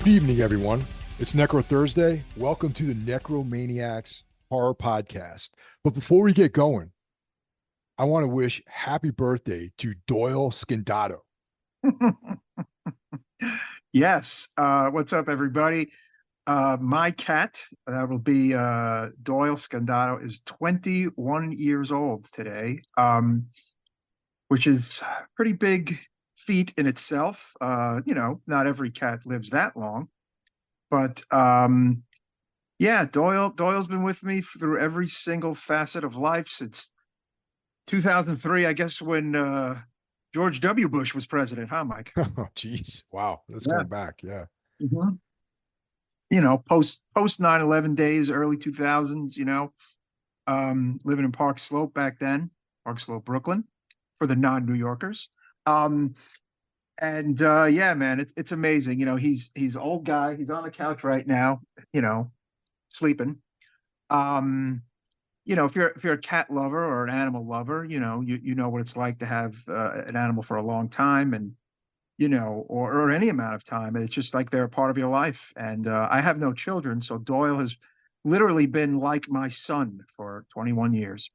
Good evening, everyone. It's Necro Thursday. Welcome to the Necromaniacs Horror Podcast. But before we get going, I want to wish happy birthday to Doyle Scandato. Yes. What's up, everybody? My cat, that will be Doyle Scandato, is 21 years old today, which is a pretty big feat in itself. Not every cat lives that long, but yeah, Doyle's been with me through every single facet of life since 2003, I guess, when George W. Bush was president, huh, Mike? Oh, geez. Wow. That's Yeah. going back. Yeah. Mhm. Post 9/11 days, early 2000s, living in Park Slope back then, Park Slope, Brooklyn, for the non-New Yorkers. And yeah, man, it's amazing. He's an old guy. He's on the couch right now, sleeping. Um, if you're a cat lover or an animal lover, you know what it's like to have an animal for a long time, and or any amount of time. It's just like they're a part of your life. And I have no children, so Doyle has literally been like my son for 21 years.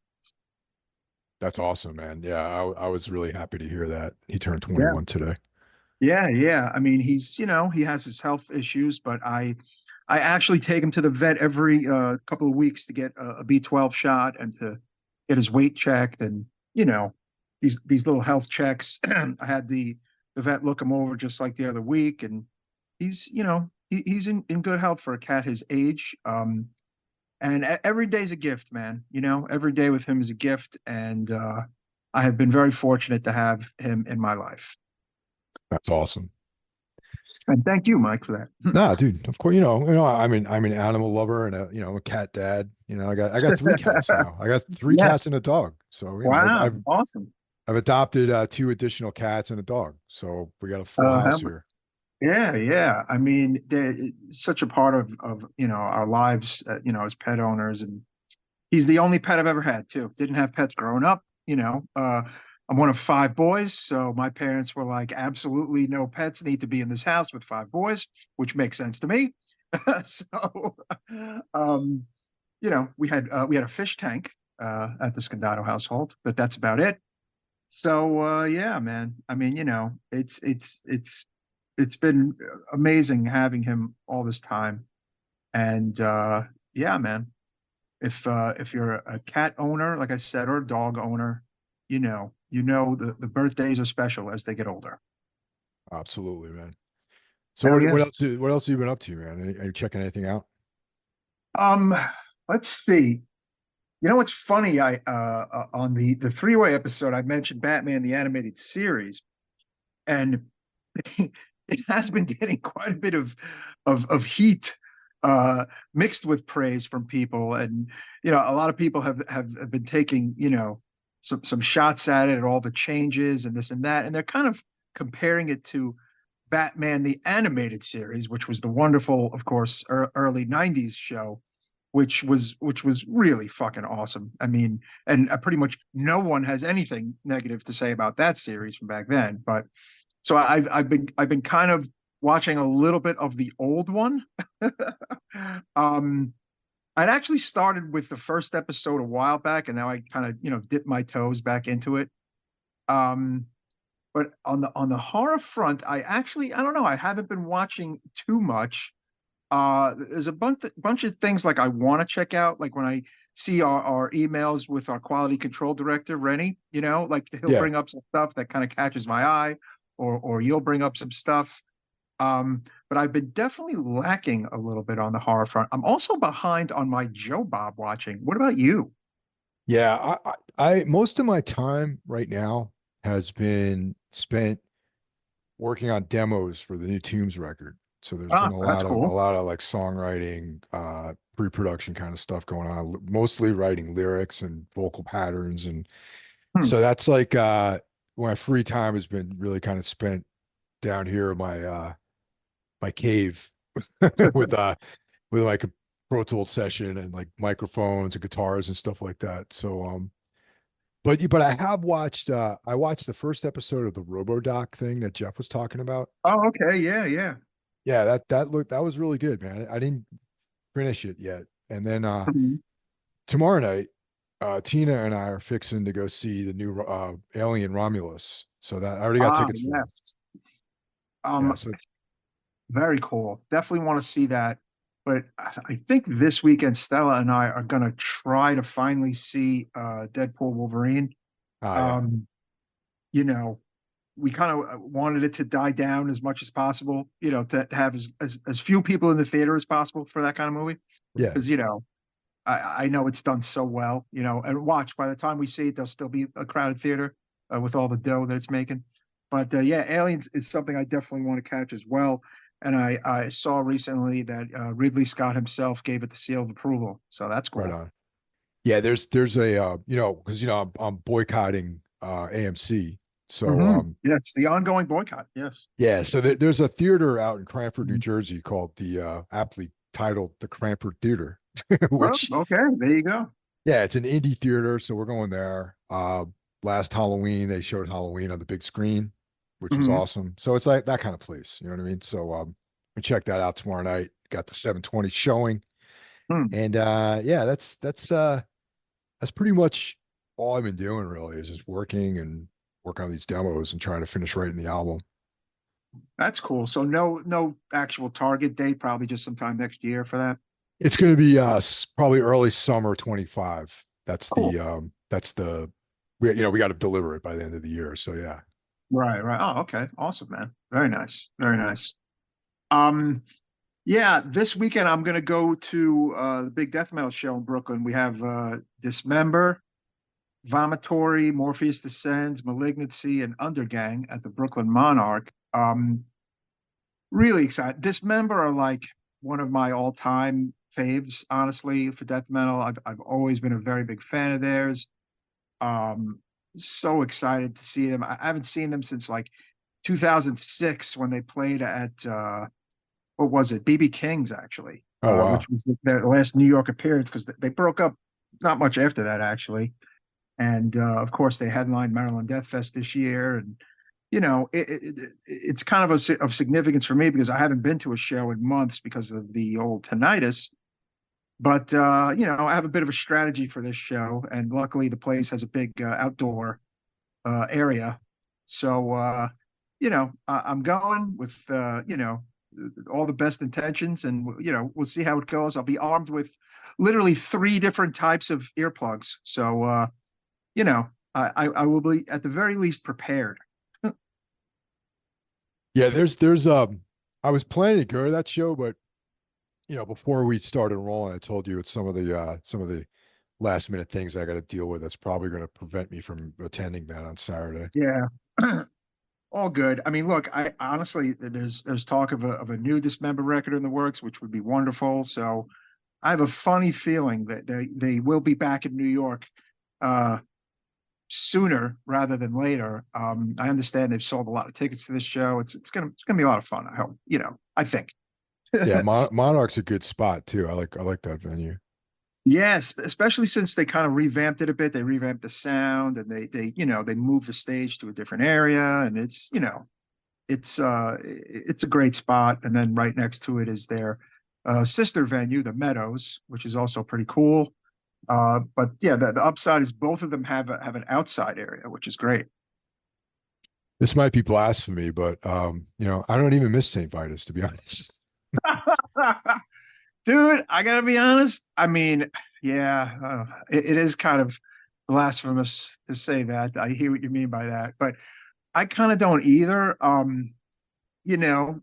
That's awesome, man. Yeah. I was really happy to hear that. He turned Yeah. 21 today. Yeah, yeah. I mean, he has his health issues, but I actually take him to the vet every couple of weeks to get a B12 shot and to get his weight checked, and you know, these little health checks. I had the vet look him over just like the other week, and he's in good health for a cat his age. And every day's a gift, man. Every day with him is a gift, and I have been very fortunate to have him in my life. That's awesome. And thank you, Mike, for that. Nah, dude, of course, I'm an animal lover and a cat dad. I got three cats now. I got three cats Yes. and a dog. So, Wow. Awesome. I've adopted two additional cats and a dog. So we got a full house How here. Yeah, yeah. I mean, they're such a part of our lives, as pet owners. And he's the only pet I've ever had too. Didn't have pets growing up. I'm one of five boys, so my parents were like, absolutely no pets need to be in this house with five boys, which makes sense to me. So, um, we had a fish tank at the Scandato household, but that's about it. So yeah, man. I mean, it's been amazing having him all this time. And yeah, man. If you're a cat owner, like I said, or a dog owner, the birthdays are special as they get older. Absolutely, man. So Hell what yes. else what else have you been up to, man? Are you checking anything out? Um, let's see. You know what's funny? I on the three-way episode, I mentioned Batman the animated series, and it has been getting quite a bit of heat mixed with praise from people. And a lot of people have been taking some shots at it and all the changes and this and that, and they're kind of comparing it to Batman the animated series, which was the wonderful, of course, early 90s show, which was really fucking awesome. I mean, and pretty much no one has anything negative to say about that series from back then. But so I've been kind of watching a little bit of the old one. um, I'd actually started with the first episode a while back, and now I kind of dip my toes back into it. Um, but on the horror front, I don't know. I haven't been watching too much. There's a bunch of things like I want to check out, like when I see our emails with our quality control director, Rennie, like he'll Yeah. bring up some stuff that kind of catches my eye, or you'll bring up some stuff. But I've been definitely lacking a little bit on the horror front. I'm also behind on my Joe Bob watching. What about you? Yeah, I most of my time right now has been spent working on demos for the new Tombs record. So there's been Ah, that's a cool. lot of like songwriting, pre-production kind of stuff going on, mostly writing lyrics and vocal patterns. And Hmm. so that's like my free time has been really kind of spent down here in my cave with like a Pro Tools session and like microphones and guitars and stuff like that. So but I have watched I watched the first episode of the RoboDoc thing that Jeff was talking about. Oh, okay. Yeah, yeah. Yeah, that was really good, man. I didn't finish it yet. And then Mhm. tomorrow night, Tina and I are fixing to go see the new Alien Romulus. So that I already got Ah, tickets for that. yes. Yeah, Um, so Very cool. Definitely want to see that. But I think this weekend, Stella and I are going to try to finally see Deadpool Wolverine. yeah. Um, you know, we kind of wanted it to die down as much as possible, to have as few people in the theater as possible for that kind of movie. Yeah. Because, I know it's done so well, and watch, by the time we see it, there'll still be a crowded theater with all the dough that it's making. But yeah, Aliens is something I definitely want to catch as well. And I saw recently that Ridley Scott himself gave it the seal of approval. So that's Right cool. on. Yeah, there's a because I'm boycotting AMC. So Yes, the ongoing boycott. Yes. yeah, so there's a theater out in Cranford, New Jersey called the aptly titled the Cranford Theater, Well, which okay, there you go. yeah, it's an indie theater, so we're going there. Last Halloween they showed Halloween on the big screen, which was Hmm. awesome. So it's like that kind of place, you know what I mean? So we check that out tomorrow night. Got the 7:20 showing. Hmm. And yeah, that's pretty much all I've been doing really is just working and working on these demos and trying to finish writing the album. That's cool. So no actual target date, probably just sometime next year for that. It's going to be probably early summer 25. Cool. That's the we got to deliver it by the end of the year. So yeah. Right, right. Oh, okay. Awesome, man. Very nice. Very nice. Um, yeah, this weekend I'm gonna go to the big death metal show in Brooklyn. We have Dismember, Vomitory, Morpheus Descends, Malignancy, and Undergang at the Brooklyn Monarch. Really excited. Dismember are like one of my all-time faves, honestly, for death metal. I've always been a very big fan of theirs. Um, so excited to see them. I haven't seen them since like 2006 when they played at what was it? BB King's actually, Oh wow. which was their last New York appearance because they broke up not much after that actually. And of course, they headlined Maryland Death Fest this year, and it's kind of of significance for me because I haven't been to a show in months because of the old tinnitus. But I have a bit of a strategy for this show, and luckily the place has a big outdoor area. So I'm going with all the best intentions, and we'll see how it goes. I'll be armed with literally three different types of earplugs. So you know, I will be at the very least prepared. Yeah, there's I was planning to go to that show, but before we started rolling, I told you it's some of the last minute things I got to deal with that's probably going to prevent me from attending that on Saturday. Yeah. All good. I mean, look, I honestly, there's talk of a new Dismember record in the works, which would be wonderful. So I have a funny feeling that they will be back in New York uh, sooner rather than later. I understand they've sold a lot of tickets to this show. It's gonna be a lot of fun. I hope. I think. Yeah, Monarch's a good spot too. I like that venue. Yes, especially since they kind of revamped it a bit. They revamped the sound and they moved the stage to a different area, and it's a great spot. And then right next to it is their sister venue, the Meadows, which is also pretty cool. But yeah, the upside is both of them have an outside area, which is great. This might be blasphemy, but I don't even miss St. Vitus to be honest. Dude, I gotta be honest. I mean, yeah, it is kind of blasphemous to say that. I hear what you mean by that, but I kind of don't either. You know,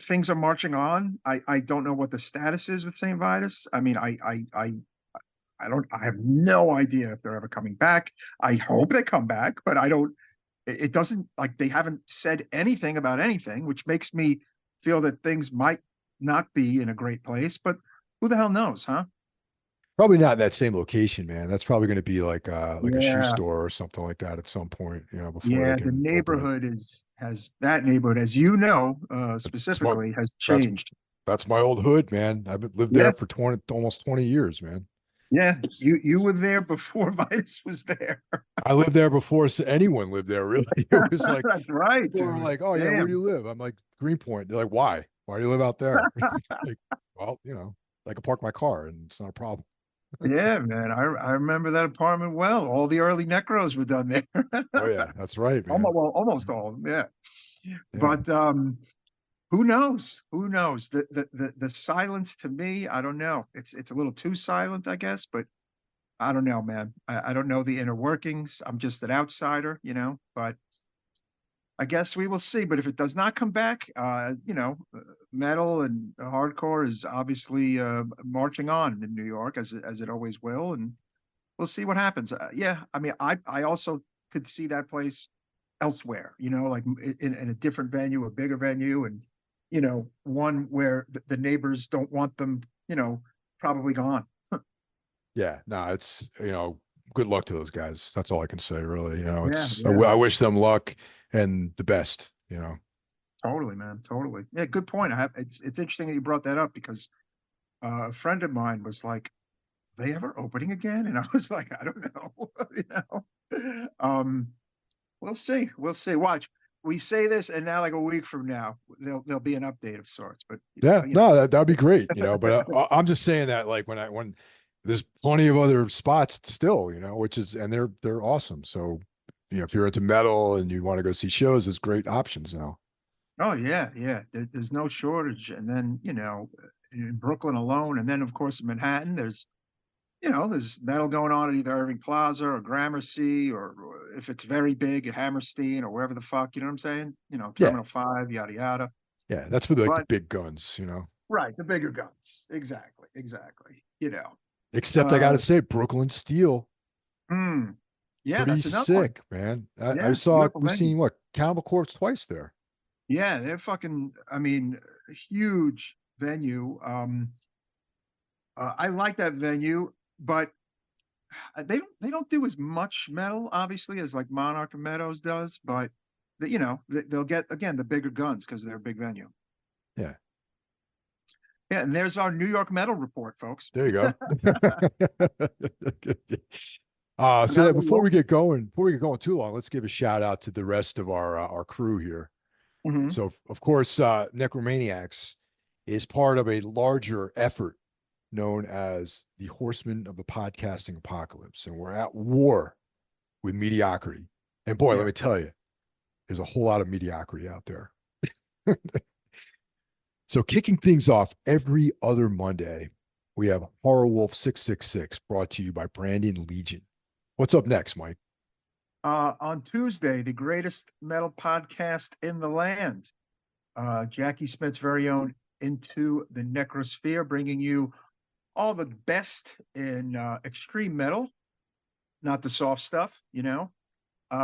things are marching on. I don't know what the status is with St. Vitus. I mean, I have no idea if they're ever coming back. I hope they come back, but I don't. It doesn't like they haven't said anything about anything, which makes me feel that things might not be in a great place. But who the hell knows, huh? Probably not in that same location, man. That's probably going to be like a shoe Yeah, store or something like that at some point, before they yeah. The can open it. neighborhood is has that neighborhood, as you know, That's my specifically, has that's changed. that's my old hood, man. Lived there Yeah, for 20 almost 20 years, man. yeah. You were there before Vitus was there. I lived there before anyone lived there, really. It was like That's right, people were dude. like, "Oh yeah, where do Damn. you live?" I'm like, "Greenpoint." They're like, "Why?" Why do you live out there? Like, well, I can park my car and it's not a problem. Yeah, man. I remember that apartment well. All the early Necros were done there. Oh yeah, that's right, man. Almost, well, almost all of them, yeah. Yeah. But who knows? Who knows? The silence to me, I don't know. It's a little too silent, I guess, but I don't know, man. I don't know the inner workings. I'm just an outsider, but I guess we will see. But if it does not come back, metal and hardcore is obviously marching on in New York as it always will, and we'll see what happens. Yeah, I mean, I also could see that place elsewhere, like in a different venue, a bigger venue, and one where the neighbors don't want them, probably gone. Yeah. No, it's, good luck to those guys. That's all I can say, really. Yeah, It's, yeah, I wish them luck and the best. totally, man, totally. Yeah, good point. It's interesting that you brought that up because a friend of mine was like, "Are they ever opening again?" And I was like, "I don't know." We'll see. We'll see. Watch. We say this, and now, like a week from now, there'll be an update of sorts. But Yeah, no, that'd be great. But I'm just saying that, like, when there's plenty of other spots still, which is, and they're awesome. So, if you're into metal and you want to go see shows, there's great options now. oh yeah, yeah. There's no shortage. And then in Brooklyn alone, and then of course in Manhattan, there's metal going on at either Irving Plaza or Gramercy, or if it's very big at Hammerstein or wherever the fuck. You know what I'm saying? Yeah, Terminal 5, yada yada. yeah, that's for the But big guns. right, the bigger guns. Exactly, exactly. Except I got Uh, to say, Brooklyn Steel, hmm. Yeah, pretty that's another one. sick, man. I Yeah, saw beautiful we've venue. seen what Cannibal Corpse twice there. Yeah, they're fucking. I mean, huge venue. I like that venue, but they don't do as much metal, obviously, as like Monarch and Meadows does. But they'll get again the bigger guns because they're a big venue. Yeah, Yeah, and there's our New York metal report, folks. there you go. So Now that that you before we get going too long, let's give a shout out to the rest of our crew here. Mhm. So, of course, Necromaniacs is part of a larger effort known as the Horsemen of the Podcasting Apocalypse, and we're at war with mediocrity. And boy, let me Yes. tell you, there's a whole lot of mediocrity out there. So, kicking things off every other Monday, we have Horror Wolf 666 brought to you by Brandon Legion. What's up next, Mike? On Tuesday, the greatest metal podcast in the land, Jackie Smith's very own Into the Necrosphere, bringing you all the best in extreme metal, not the soft stuff.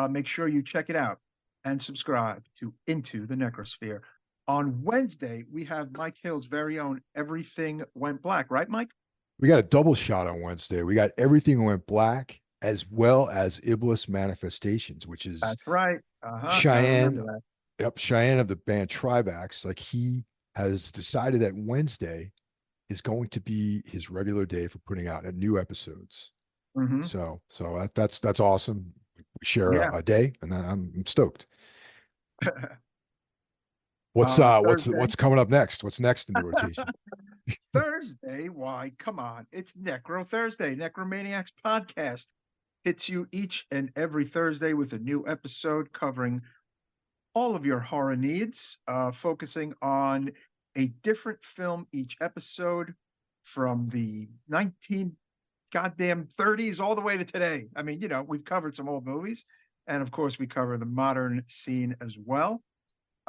Make sure you check it out and subscribe to Into the Necrosphere. On Wednesday, we have Mike Hill's very own Everything Went Black, right, Mike? We got a double shot on Wednesday. We got Everything Went Black as well as Iblis Manifestations, which is That's right. Uh-huh. Got to remember Cheyenne. that. Yep, Cheyenne of the band Trivax. Like, he has decided that Wednesday is going to be his regular day for putting out new episodes. Hmm. So that's awesome. We share Yeah. a day, and I'm stoked. What's Thursday. what's coming up next? What's next in the rotation? Thursday. Why? Come on. It's Necro Thursday. Necromaniacs podcast hits you each and every Thursday with a new episode covering all of your horror needs, focusing on a different film each episode from the 19 goddamn 30s all the way to today. I mean, we've covered some old movies, and of course, we cover the modern scene as well.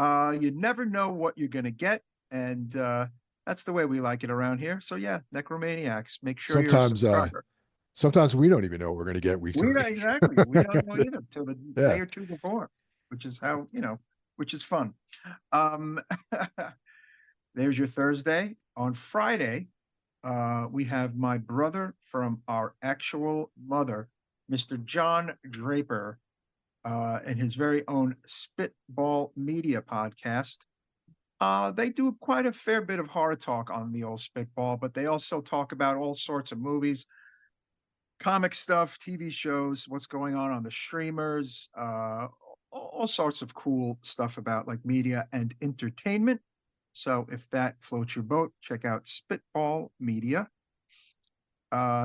You never know what you're going to get, and that's the way we like it around here. So, yeah, Necromaniacs, make sure you're a Sometimes subscriber. sometimes we don't even know what we're going to get week to We don't week. exactly. We don't know either till the day Yeah. or two before, which is how, which is fun. Um, there's your Thursday. On Friday, we have my brother from our actual mother, Mr. John Draper, and his very own Spitball Media podcast. They do quite a fair bit of horror talk on the old Spitball, but they also talk about all sorts of movies, comic stuff, TV shows, what's going on the streamers, all sorts of cool stuff about like media and entertainment. So if that floats your boat, check out Spitball Media.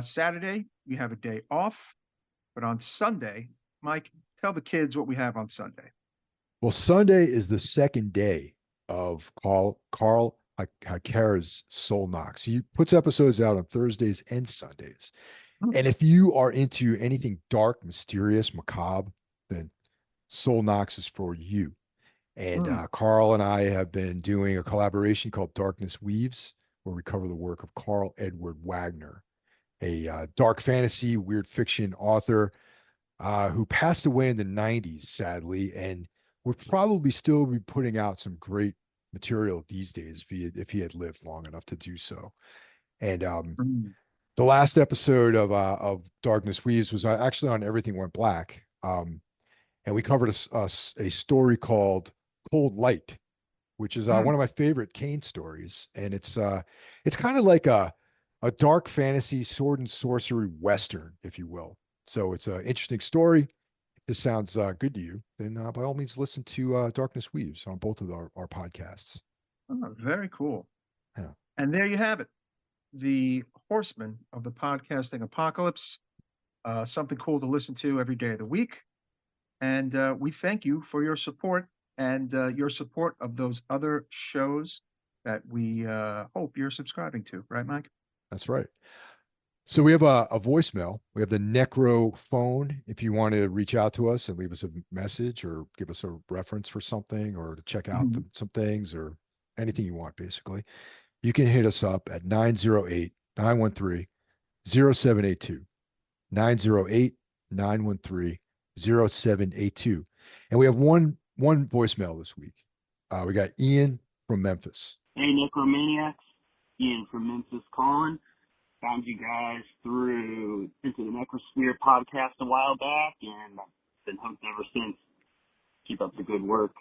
Saturday, we have a day off, but on Sunday, Mike, tell the kids what we have on Sunday. Well, Sunday is the second day of Carl Hakara's Soul Knocks. He puts episodes out on Thursdays and Sundays. Hmm. And if you are into anything dark, mysterious, macabre, then Soul Knocks is for you. And Hmm. Carl and I have been doing a collaboration called Darkness Weaves, where we cover the work of Carl Edward Wagner, a dark fantasy, weird fiction author who passed away in the 90s, sadly, and would probably still be putting out some great material these days if he had lived long enough to do so. And Hmm. the last episode of Darkness Weaves was actually on Everything Went Black. And we covered a story called Cold Light, which is one Hmm. of my favorite Kane stories, and it's kind of like a dark fantasy sword and sorcery western, if you will. So it's an interesting story. If this sounds good to you, then by all means listen to Darkness Weaves on both of our podcasts. Oh, very cool. Yeah, And there you have it. The horsemen of the podcasting apocalypse. Something cool to listen to every day of the week. And we thank you for your support and your support of those other shows that we hope you're subscribing to. Right, Mike? that's right. So we have a voicemail. We have the Necro phone. If you want to reach out to us and leave us a message or give us a reference for something or to check out Mhm. some things or anything you want, basically, you can hit us up at 908-913-0782. 908-913-0782. And we have one voicemail this week. We got Ian from Memphis. Hey, Necromaniacs. Ian from Memphis calling. Found you guys through Into the Necrosphere podcast a while back, and I've been hooked ever since. Keep up the good work.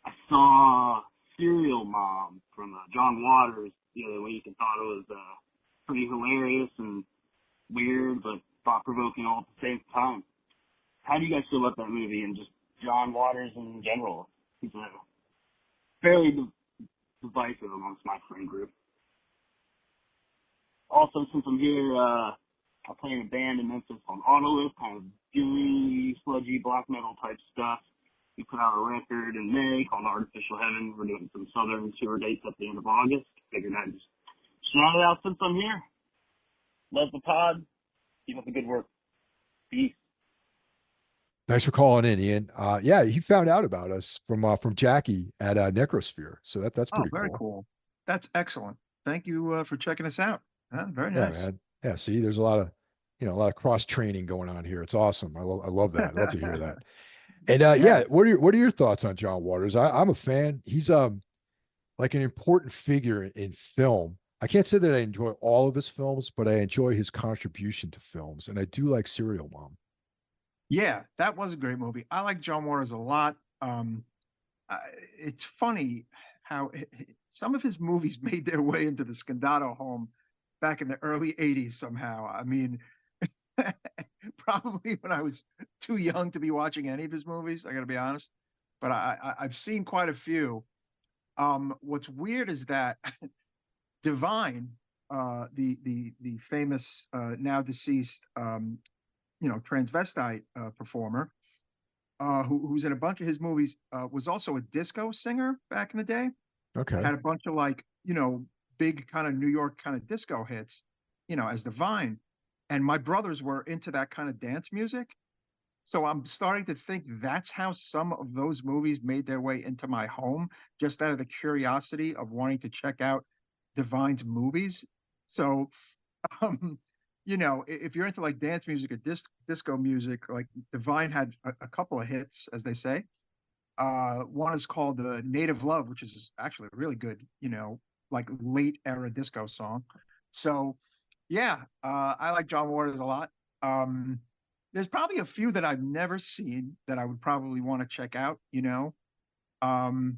I saw Serial Mom from John Waters the other week and thought it was pretty hilarious and weird, but thought-provoking all at the same time. How do you guys feel about that movie and just John Waters in general? He's fairly divisive amongst my friend group. Also, since I'm here, I play in a band in Memphis called Autolift, kind of gooey, sludgy, black metal type stuff. We put out a record in May called Artificial Heaven. We're doing some southern tour dates at the end of August. Figured I'd just shout it out since I'm here. Love the pod. Keep up the good work. Peace. Thanks for calling in, Ian. Yeah, he found out about us from Jackie at Necrosphere. So that's Oh, pretty very cool. cool. That's excellent. Thank you for checking us out. Very Yeah, nice. man. Yeah, see, there's a lot of cross training going on here. It's awesome. I love that. I love to hear that. And Yeah. yeah, what are your thoughts on John Waters? I'm a fan. He's like an important figure in film. I can't say that I enjoy all of his films, but I enjoy his contribution to films, and I do like Serial Mom. Yeah, that was a great movie. I like John Waters a lot. It's funny how some of his movies made their way into the Scandato home back in the early 80s somehow. I mean, probably when I was too young to be watching any of his movies, I got to be honest. But I've seen quite a few. What's weird is that Divine, the famous now deceased transvestite performer, who's in a bunch of his movies, was also a disco singer back in the day. Okay. Had a bunch of like, big kind of New York kind of disco hits, as Divine. And my brothers were into that kind of dance music. So I'm starting to think that's how some of those movies made their way into my home, just out of the curiosity of wanting to check out Divine's movies. So, um, if you're into like dance music or disco music, like Divine had a couple of hits, as they say. One is called Native Love, which is actually a really good, like late era disco song. So yeah, I like John Waters a lot. Um, there's probably a few that I've never seen that I would probably want to check out. Um,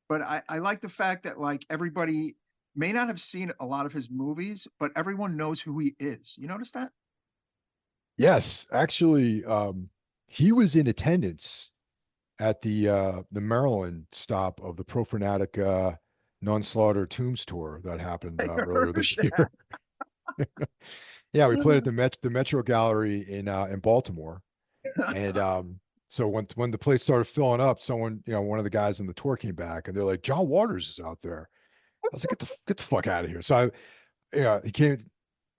but I like the fact that like everybody may not have seen a lot of his movies, but everyone knows who he is. You notice that? Yes, actually, he was in attendance at the Maryland stop of the Pro Fanatic Non-Slaughter Tombs tour that happened I earlier heard this that. year. Yeah, we played at the Metro Gallery in Baltimore, and so when the place started filling up, someone, one of the guys in the tour came back, and they're like, John Waters is out there. I was like, get the fuck out of here. So he came.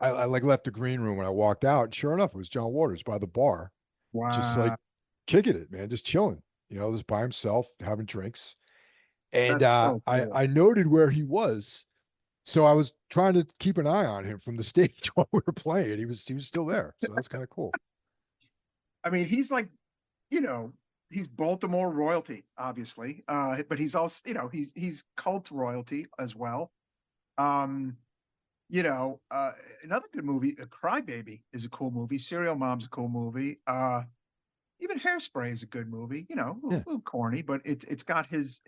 I like left the green room when I walked out, and sure enough, it was John Waters by the bar, just like Wow, kicking it, man, just chilling, just by himself, having drinks. And that's so I cool. I noted where he was, so I was trying to keep an eye on him from the stage while we were playing. He was still there, so that's kind of cool. I mean, he's like, you know, he's Baltimore royalty, obviously, but he's also, he's cult royalty as well. Um, another good movie, Crybaby is a cool movie. Serial Mom's a cool movie. Even Hairspray is a good movie. Yeah, A little corny, but it's got his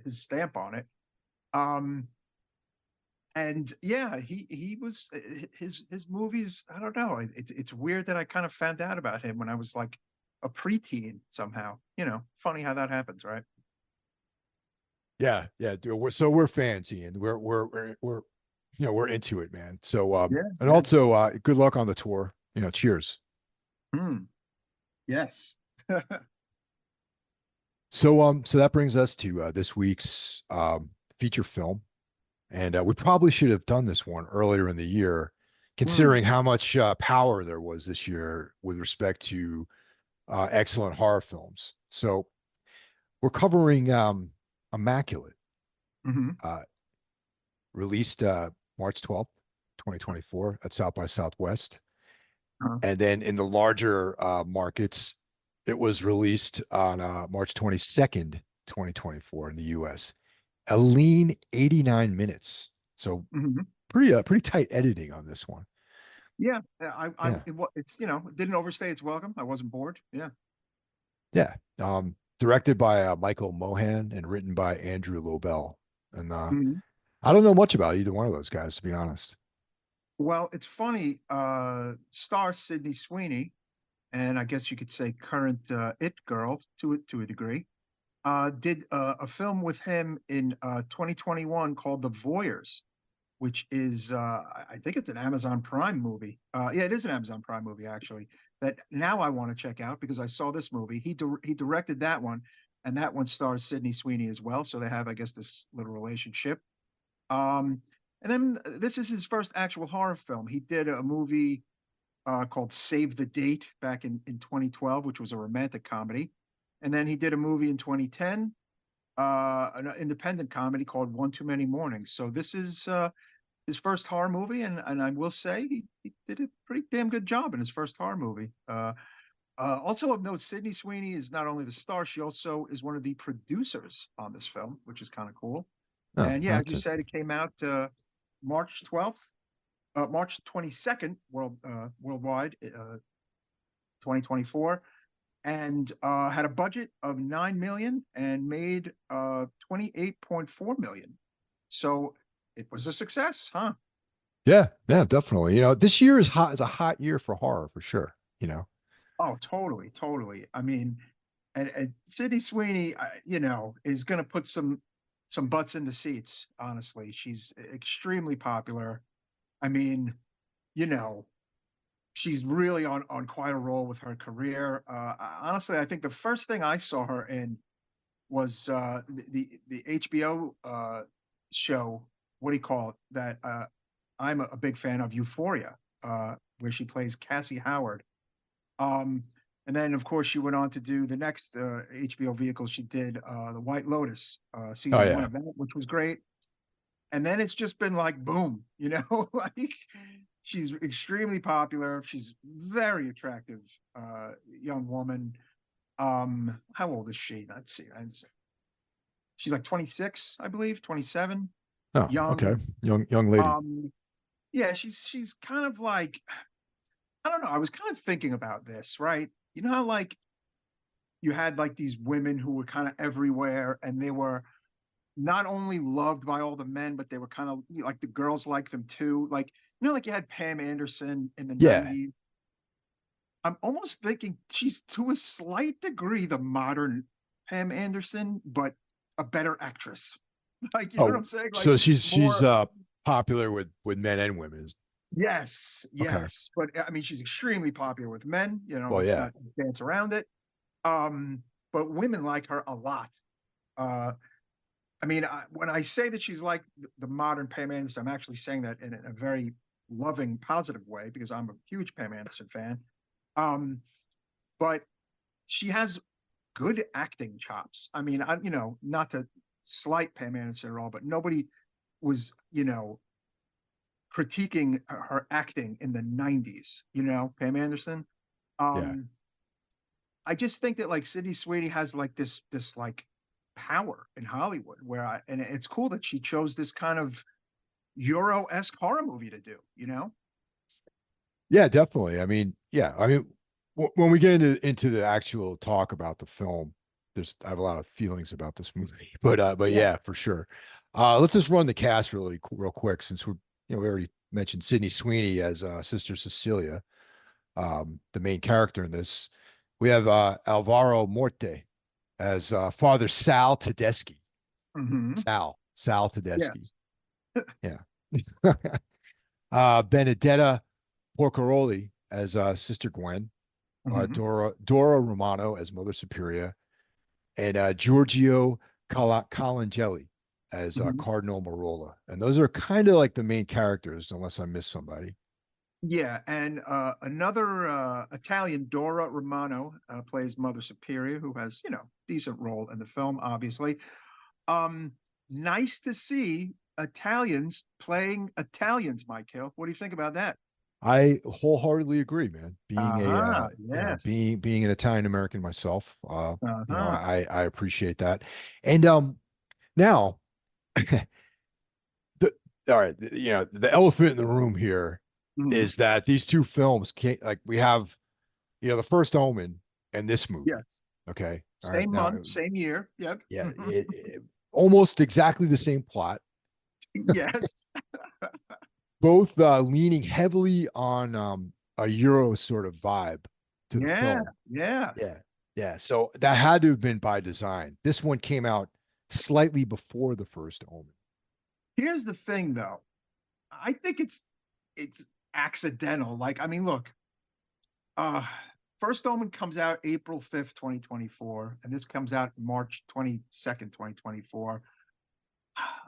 stamp on it. Um, and yeah, he was his movies. I don't know. It's weird that I kind of found out about him when I was like a preteen somehow. Funny how that happens, right? yeah. Dude, we're fans, Ian. We're into it, man. So Yeah, and yeah. also good luck on the tour. Cheers. Hmm. Yes. So that brings us to this week's feature film, and we probably should have done this one earlier in the year, Hmm. considering how much power there was this year with respect to excellent horror films. So we're covering Immaculate, Hmm. uh, released March 12th, 2024 at South by Southwest. Uh, And then in the larger markets, it was released on March 22nd, 2024 in the US. A lean 89 minutes. So mhm. pretty tight editing on this one. Yeah, Yeah. it's it didn't overstay its welcome. I wasn't bored. Yeah. Yeah. Directed by Michael Mohan and written by Andrew Lobel. And Mhm. I don't know much about either one of those guys, to be honest. Well, it's funny. Star Sydney Sweeney, and I guess you could say current it girl to a degree, did a film with him in 2021 called The Voyeurs, which is I think it's an Amazon Prime movie. Yeah, it is an Amazon Prime movie actually. That now I want to check out because I saw this movie. He directed that one, and that one stars Sydney Sweeney as well. So they have, I guess, this little relationship. Um, and then this is his first actual horror film. He did a movie called Save the Date back in 2012, which was a romantic comedy. And then he did a movie in 2010, an independent comedy called One Too Many Mornings. So this is his first horror movie, and I will say he did a pretty damn good job in his first horror movie. Also of note, Sydney Sweeney is not only the star, she also is one of the producers on this film, which is kind of cool. Oh, And yeah, as that's you it. said, it came out March 12th, March 22nd, worldwide, 2024, and had a budget of 9 million and made 28.4 million. So it was a success, huh? Yeah, definitely. This year is a hot year for horror for sure. Oh, totally, totally. I mean, and Sydney Sweeney, is going to put some butts in the seats. Honestly, she's extremely popular. I mean, you know, she's really on quite a roll with her career. Honestly, I think the first thing I saw her in was the HBO show. What do you call it? That I'm a big fan of, Euphoria, where she plays Cassie Howard. Um, and then, of course, she went on to do the next HBO vehicle. She did The White Lotus, Oh season one yeah. of that, which was great. And then it's just been like boom, like she's extremely popular. She's very attractive young woman. How old is she? Let's see. She's like 26, I believe, 27, Oh, okay. young. Young lady. Um, yeah, she's kind of like, I don't know. I was kind of thinking about this, right? You know how like you had like these women who were kind of everywhere, and they were not only loved by all the men, but they were kind of like the girls liked them too. Like, like you had Pam Anderson in the Yeah. 90s. I'm almost thinking she's to a slight degree the modern. Pam Anderson, but a better actress. Like, you know what Oh, I'm saying? Like so she's more. popular with men and women. Yes, Okay. yes, but I mean, she's extremely popular with men. You know, Well, let's yeah. not dance around it. Um, but women like her a lot. Uh, I mean, when I say that she's like the modern Pam Anderson, I'm actually saying that in a very loving, positive way because I'm a huge Pam Anderson fan. Um, but she has good acting chops. I mean, not to slight Pam Anderson at all, but nobody was, critiquing her acting in the 90s, Pam Anderson. Yeah. Um, I just think that like Sydney Sweeney has like this like power in Hollywood and it's cool that she chose this kind of Euro-esque horror movie to do. Yeah, definitely. I mean, yeah. I mean, when we get into the actual talk about the film, I have a lot of feelings about this movie, but Yeah. yeah, for sure. Let's just run the cast real quick since we already mentioned Sydney Sweeney as Sister Cecilia, the main character in this. We have Alvaro Morte as Father Sal Tedeschi. Hmm. Sal Tedeschi. Yes. Yeah. Benedetta Porcaroli as Sister Gwen, Hmm. Dora Romano as Mother Superior, and Giorgio Colangeli as Hmm. Cardinal Marola. And those are kind of like the main characters, unless I miss somebody. Yeah, and another Italian, Dora Romano, plays Mother Superior, who has, decent role in the film, obviously. Um, Nice to see Italians playing Italians, Mike Hill. What do you think about that? I wholeheartedly agree, man. Being Uh-huh. Yes. being an Italian American myself, Uh-huh. I appreciate that. And now the all right, the elephant in the room here Mhm. is that these two films can't like we have, the First Omen and this movie. Yes. Okay. All right. Same Now, month, same year. Yep. yeah, almost exactly the same plot, Yes. both leaning heavily on a Euro sort of vibe to the Yeah. film. Yeah. Yeah. Yeah. So that had to have been by design. This one came out slightly before the First Omen. Here's the thing though. I think it's accidental. Like, I mean, look, uh First Omen comes out April 5th, 2024, and this comes out March 22nd, 2024.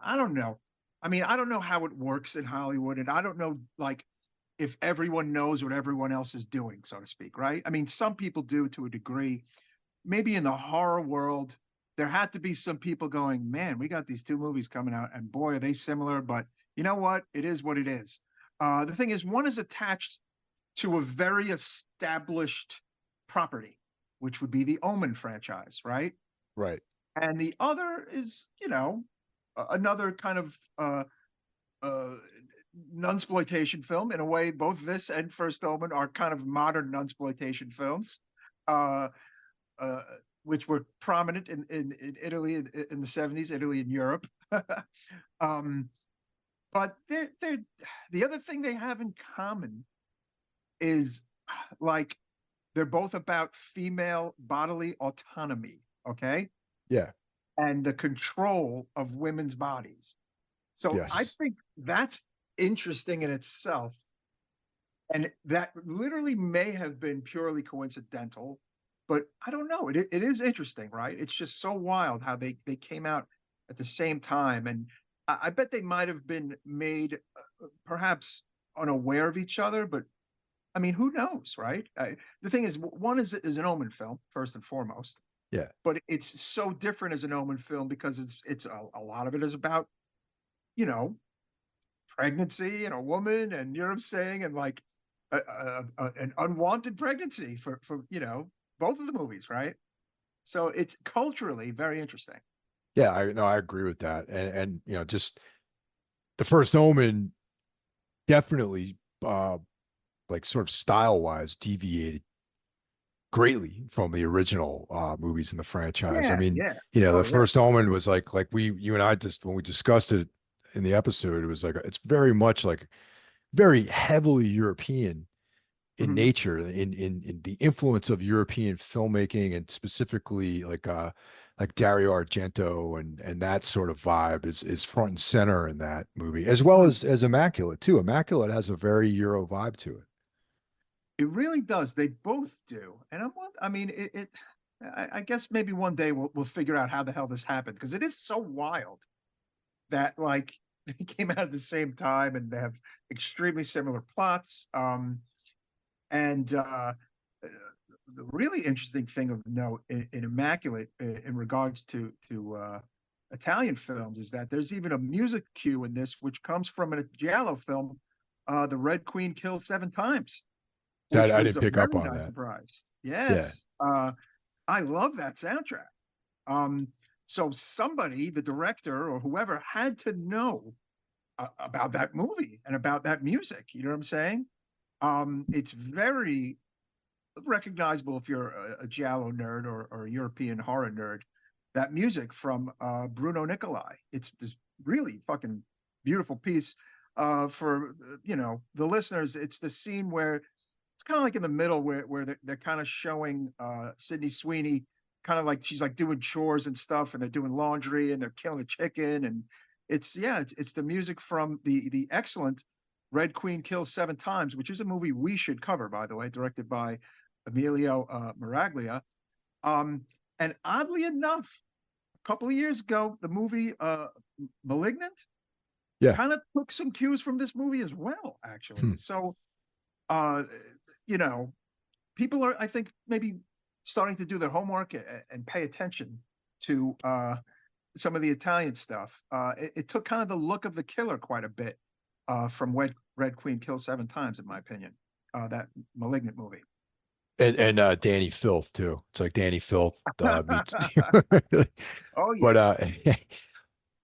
I don't know. I mean, I don't know how it works in Hollywood, and I don't know like if everyone knows what everyone else is doing, so to speak, right? I mean, some people do to a degree. Maybe in the horror world, there had to be some people going, man, we got these two movies coming out, and boy, are they similar, but you know what? It is what it is. The thing is, one is attached to a very established property, which would be the Omen franchise, right? Right. And the other is, another kind of uh, nunsploitation film. In a way, both this and First Omen are kind of modern nunsploitation films, uh, uh, which were prominent in Italy in the 70s, Italy and Europe. um, but the other thing they have in common is like they're both about female bodily autonomy, okay? Yeah. And the control of women's bodies. So I Yes. think that's interesting in itself. And that literally may have been purely coincidental, but I don't know. It is interesting, right? It's just so wild how they came out at the same time. And I bet they might have been made perhaps unaware of each other, but I mean, who knows, right? The thing is, one is an Omen film first and foremost, Yeah. but it's so different as an Omen film because it's a lot of it is about you know pregnancy and a woman, and you know what I'm saying, and like an unwanted pregnancy for both of the movies, right? So it's culturally very interesting. Yeah. I agree with that. And just the First Omen definitely like sort of style wise deviated greatly from the original movies in the franchise. I Yeah, mean, yeah. the Oh yeah. First Omen was like you and I just when we discussed it in the episode, it was like it's very much like very heavily European in Mhm. nature, in the influence of European filmmaking and specifically like like Dario Argento and that sort of vibe is front and center in that movie, as well as Immaculate too. Immaculate has a very Euro vibe to it. It really does. They both do. And I mean, I guess maybe one day we'll figure out how the hell this happened because it is so wild that like they came out at the same time and they have extremely similar plots. And the really interesting thing of note in Immaculate in regards to Italian films is that there's even a music cue in this, which comes from a Giallo film, The Red Queen Kills Seven Times, So which I was didn't a pick up very on nice that. surprise. Yeah. Yes, I love that soundtrack. Um, so somebody, the director or whoever, had to know about that movie and about that music. You know what I'm saying? It's very recognizable if you're a Giallo nerd or a European horror nerd. That music from Bruno Nicolai. It's this really fucking beautiful piece. For the listeners, it's the scene where it's kind of like in the middle where they're kind of showing Sydney Sweeney kind of like she's like doing chores and stuff, and they're doing laundry and they're killing a chicken, and it's the music from the excellent Red Queen Kills Seven Times, which is a movie we should cover, by the way, directed by Emilio Miraglia. Um, and oddly enough, a couple of years ago, the movie *Malignant* Yeah. kind of took some cues from this movie as well, actually. Hmm. So uh, you know, people are, I think, maybe starting to do their homework and pay attention to some of the Italian stuff. It took kind of the look of the killer quite a bit from Red Queen Kills Seven Times, in my opinion. That *Malignant* movie. And Danny Filth too. It's like Danny Filth meets Oh but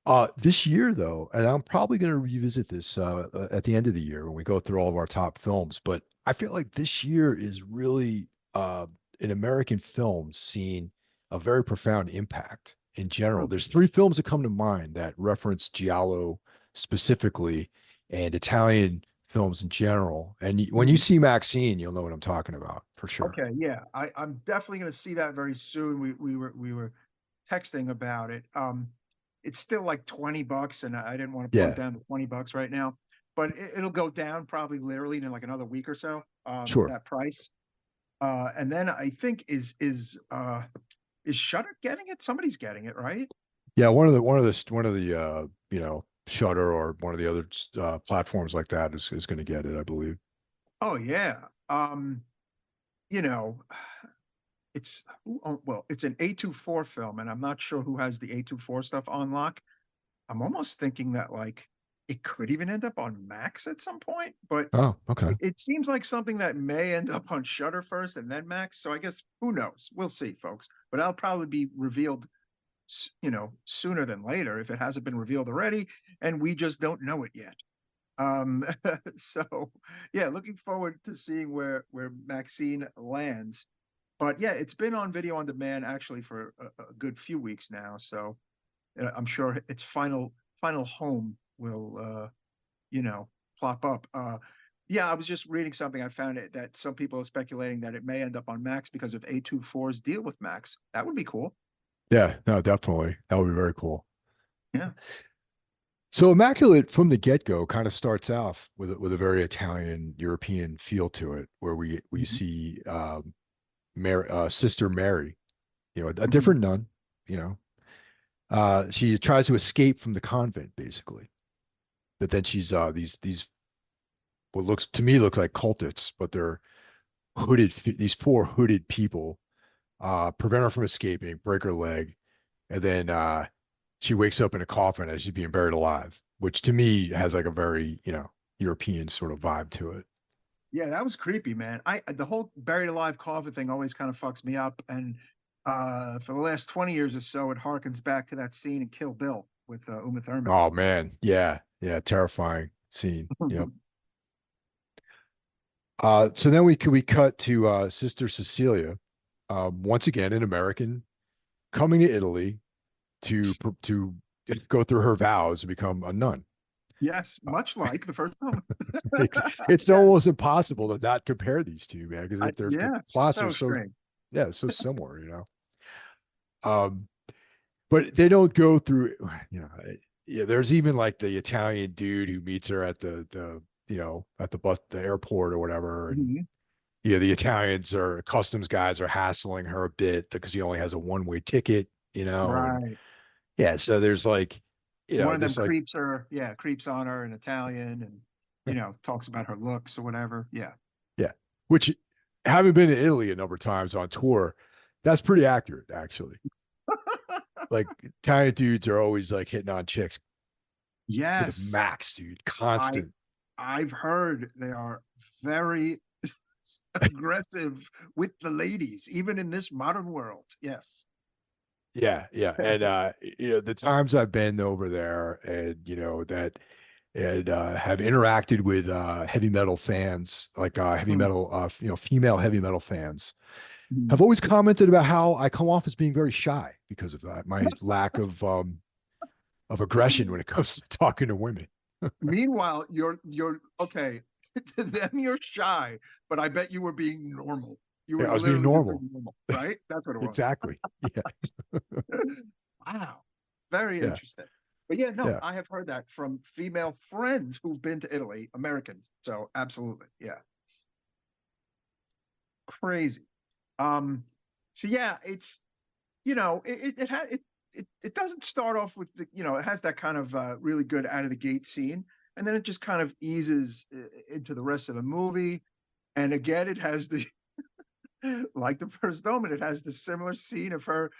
yeah. this year though, and I'm probably going to revisit this at the end of the year when we go through all of our top films, but I feel like this year is really in American films seeing a very profound impact in general. Hmm. There's three films that come to mind that reference Giallo specifically and Italian films in general. And when you Hmm. see Maxine, you'll know what I'm talking about for sure. Okay, yeah, I'm definitely going to see that very soon. We were texting about it. It's still like $20, and I didn't want to plug Yeah, down the $20 right now, but it'll go down probably literally in like another week or so. sure. That price, and then I think is Shutter getting it? Somebody's getting it, right? Yeah, one of the Shutter or one of the other platforms like that is going to get it, I believe. Oh yeah. You know, well, it's an A24 film, and I'm not sure who has the A24 stuff on lock. I'm almost thinking that like it could even end up on Max at some point, but Oh, okay. it seems like something that may end up on Shutter first and then Max. So I guess who knows? We'll see, folks. But that'll probably be revealed, sooner than later if it hasn't been revealed already, and we just don't know it yet. Um, so yeah, looking forward to seeing where Maxine lands. But yeah, it's been on video on demand actually for a good few weeks now. So I'm sure its final home will you know plop up. Yeah, I was just reading something. I found it that some people are speculating that it may end up on Max because of A24's deal with Max. That would be cool. Yeah, no, definitely. That would be very cool. Yeah. So Immaculate from the get-go kind of starts off with a very Italian European feel to it, where we Mhm. see Mary, Sister Mary, a Mhm. different nun, you know. She tries to escape from the convent, basically. But then she's these what looks to me look like cultists, but they're these four hooded people prevent her from escaping, break her leg, and then she wakes up in a coffin as she's being buried alive, which to me has like a very, European sort of vibe to it. Yeah, that was creepy, man. The whole buried alive coffin thing always kind of fucks me up, and for the last 20 years or so, it harkens back to that scene in Kill Bill with Uma Thurman. Oh man, yeah, yeah, terrifying scene. Yep. So then we cut to Sister Cecilia, once again an American coming to Italy to go through her vows and become a nun. Yes, Uh, much like the first one. it's Yeah, almost impossible to not compare these two, man, because their yeah, plots are so so strange. yeah, so similar. Um, but they don't go through, you know, yeah, there's even like the Italian dude who meets her at the at the airport or whatever. And Mhm. yeah, the Italians or customs guys are hassling her a bit because he only has a one-way ticket, and Right. yeah, so there's like, One of them there's like, creeps on her in Italian and, talks about her looks or whatever. Yeah. yeah, which having been to Italy a number of times on tour, that's pretty accurate actually. Like Italian dudes are always like hitting on chicks to the Yes. max, dude, I constant. I've heard they are very aggressive with the ladies, even in this modern world. Yes. Yeah, yeah. And the times I've been over there and that and have interacted with heavy metal fans, like heavy Mm, metal female heavy metal fans, mm. have always commented about how I come off as being very shy because of that, my lack of aggression when it comes to talking to women. Meanwhile, you're okay. To them, you're shy, but I bet you were being normal. You were Yeah, I was being literally just normal. being normal, right? That's what it was. Exactly. Yeah. Wow. Very Yeah. interesting. But yeah, no, Yeah. I have heard that from female friends who've been to Italy, Americans. So absolutely. Yeah. Crazy. Um, so yeah, it's it doesn't start off with it has that kind of really good out of the gate scene, and then it just kind of eases into the rest of the movie. And again, it has the like the First Omen, it has the similar scene of her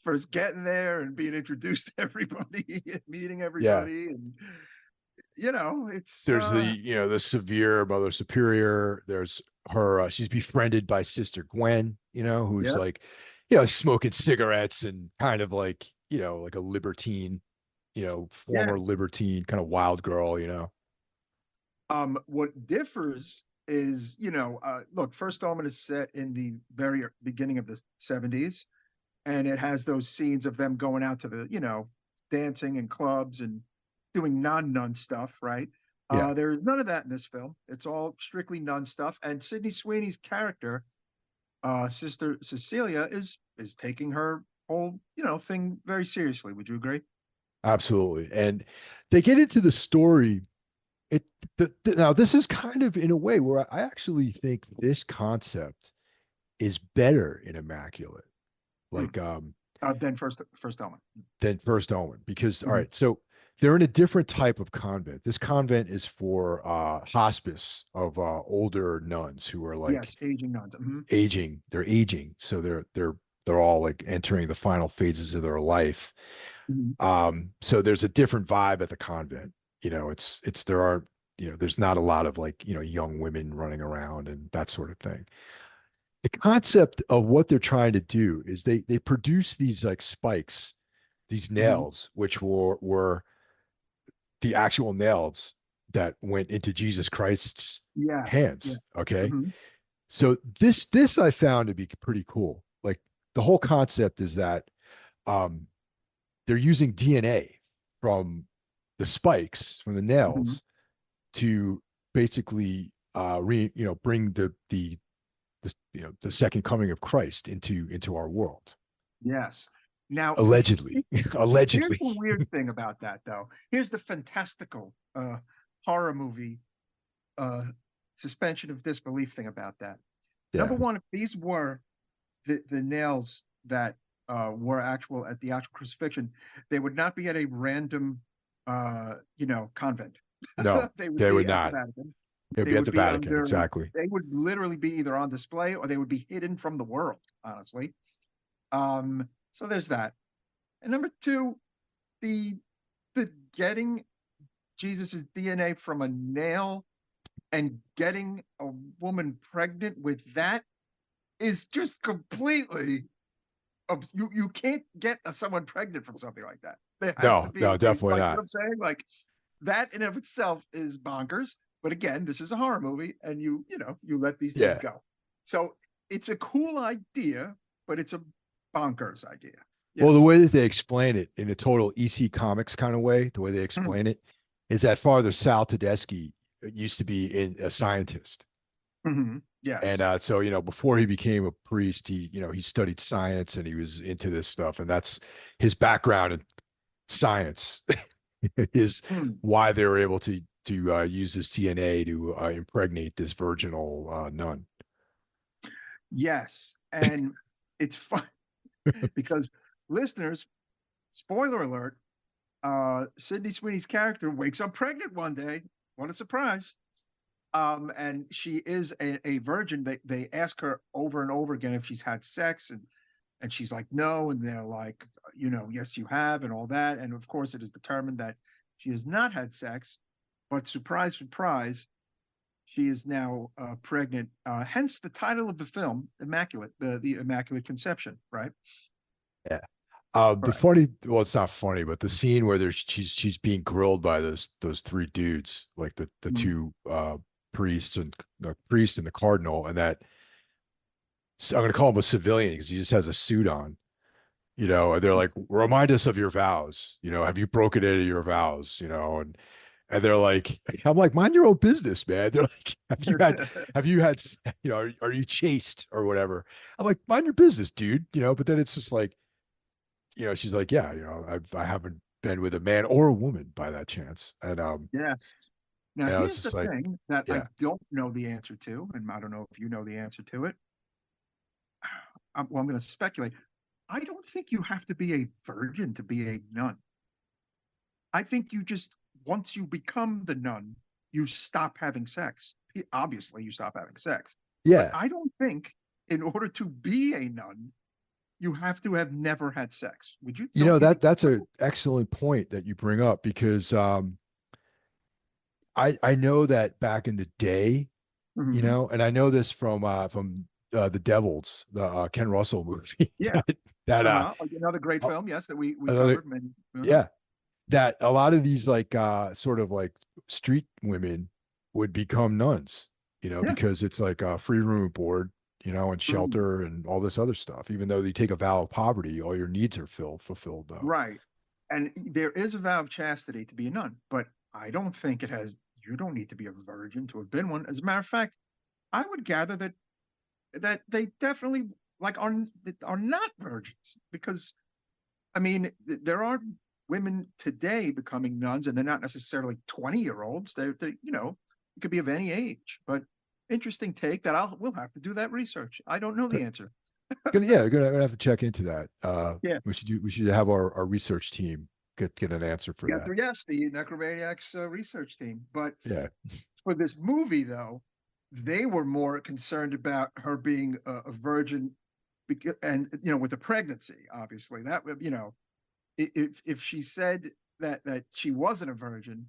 first getting there and being introduced to everybody and meeting Yeah. everybody, and it's There's the severe mother superior. There's her, she's befriended by Sister Gwen, who's yeah. like, smoking cigarettes and kind of like, like a libertine, Yeah. former libertine kind of wild girl. What differs is, look, First Omen is set in the very beginning of the 70s, and it has those scenes of them going out to the, dancing in clubs and doing non-nun stuff, right? Yeah, There's none of that in this film. It's all strictly nun stuff. And Sydney Sweeney's character, Sister Cecilia, is taking her whole, thing very seriously. Would you agree? absolutely. And they get into the story. Now this is kind of in a way where I actually think this concept is better in Immaculate. Hmm. Like Then First Omen. than First Omen because all Mhm. right, so they're in a different type of convent. This convent is for hospice of older nuns who are like Yes, aging nuns. Mhm. aging. They're aging, so they're all like entering the final phases of their life. Mhm. So there's a different vibe at the convent. It's there are there's not a lot of like young women running around and that sort of thing. The concept of what they're trying to do is they produce these like spikes, these Mhm. nails, which were the actual nails that went into Jesus Christ's Yes. Yeah. hands. Okay. Mhm. So this I found to be pretty cool. Like the whole concept is that um they're using DNA from the spikes from the Mhm. nails to basically bring the second coming of Christ into our world. Yes. Now, Allegedly. here's Allegedly. the weird thing about that, though. Here's the fantastical horror movie uh, suspension of disbelief thing about that. Number Yeah. one, if these were the nails that were actual at the actual crucifixion, they would not be at a random, convent. No, They would they be would at the not. Vatican. It would They be at would the be Vatican, under. exactly. They would literally be either on display or they would be hidden from the world. Honestly. So there's that. And number two, the the getting Jesus's DNA from a nail and getting a woman pregnant with that is just completely you can't get someone pregnant from something like that. There has to No, be no, definitely like what not. I'm saying, like that in of itself is bonkers. But again, this is a horror movie, and you let these things Yeah. go. So it's a cool idea, but it's a bonkers idea. Well, the Yes. way that they explain it in a total EC Comics kind of way, the way they explain it is that Father Sal Tedeschi used to be a scientist. Mm-hmm. Yes. And so, before he became a priest, he studied science and he was into this stuff. And that's his background in science is Hmm. why they were able to use this DNA to impregnate this virginal nun. Yes. And it's fun because listeners, spoiler alert, Sydney Sweeney's character wakes up pregnant one day. What a surprise. And she is a virgin. They ask her over and over again if she's had sex, and she's like, no. And they're like, yes, you have, and all that. And of course, it is determined that she has not had sex, but surprise, surprise, she is now pregnant. Hence the title of the film, Immaculate, the Immaculate Conception, right? Yeah. The Right. funny, well, it's not funny, but the scene where she's being grilled by those three dudes, like the Mhm. two priests and the priest and the cardinal, and that I'm going to call him a civilian because he just has a suit on, and they're like, remind us of your vows, have you broken any of your vows, and they're like, I'm like, mind your own business, man. They're like, have you had, are you chaste or whatever? I'm like, mind your business, dude, but then it's just like, she's like, yeah, I haven't been with a man or a woman by that chance. Yes. Now, And I was here's the just like, thing that I yeah, don't know the answer to, and I don't know if you know the answer to it. Well, I'm going to speculate. I don't think you have to be a virgin to be a nun. I think you just, once you become the nun, you stop having sex. Obviously, you stop having sex. But yeah. I don't think in order to be a nun, you have to have never had sex. Don't you think That's so? an excellent point that you bring up because I know that back in the day, Hmm. and I know this from the Devils, the Ken Russell movie. Yeah. that Another great uh, film, yes, that we another covered many. Uh-huh. yeah, that a lot of these like sort of like street women would become nuns, Yeah. because it's like a free room and board, and Mm. shelter and all this other stuff. Even though you take a vow of poverty, all your needs are fulfilled though. Right. And there is a vow of chastity to be a nun, but I don't think it has, you don't need to be a virgin to have been one. As a matter of fact, I would gather that they definitely like are not virgins because I mean there are women today becoming nuns and they're not necessarily 20-year-olds. They it could be of any age. But interesting take that we'll have to do that research. I don't know the answer. We're gonna have to check into that. Yeah. We should have our research team get an answer for Yeah, that. yes, the Necromaniacs research team. But Yeah. for this movie, though, they were more concerned about her being a virgin, and with the pregnancy. Obviously, that if she said that she wasn't a virgin,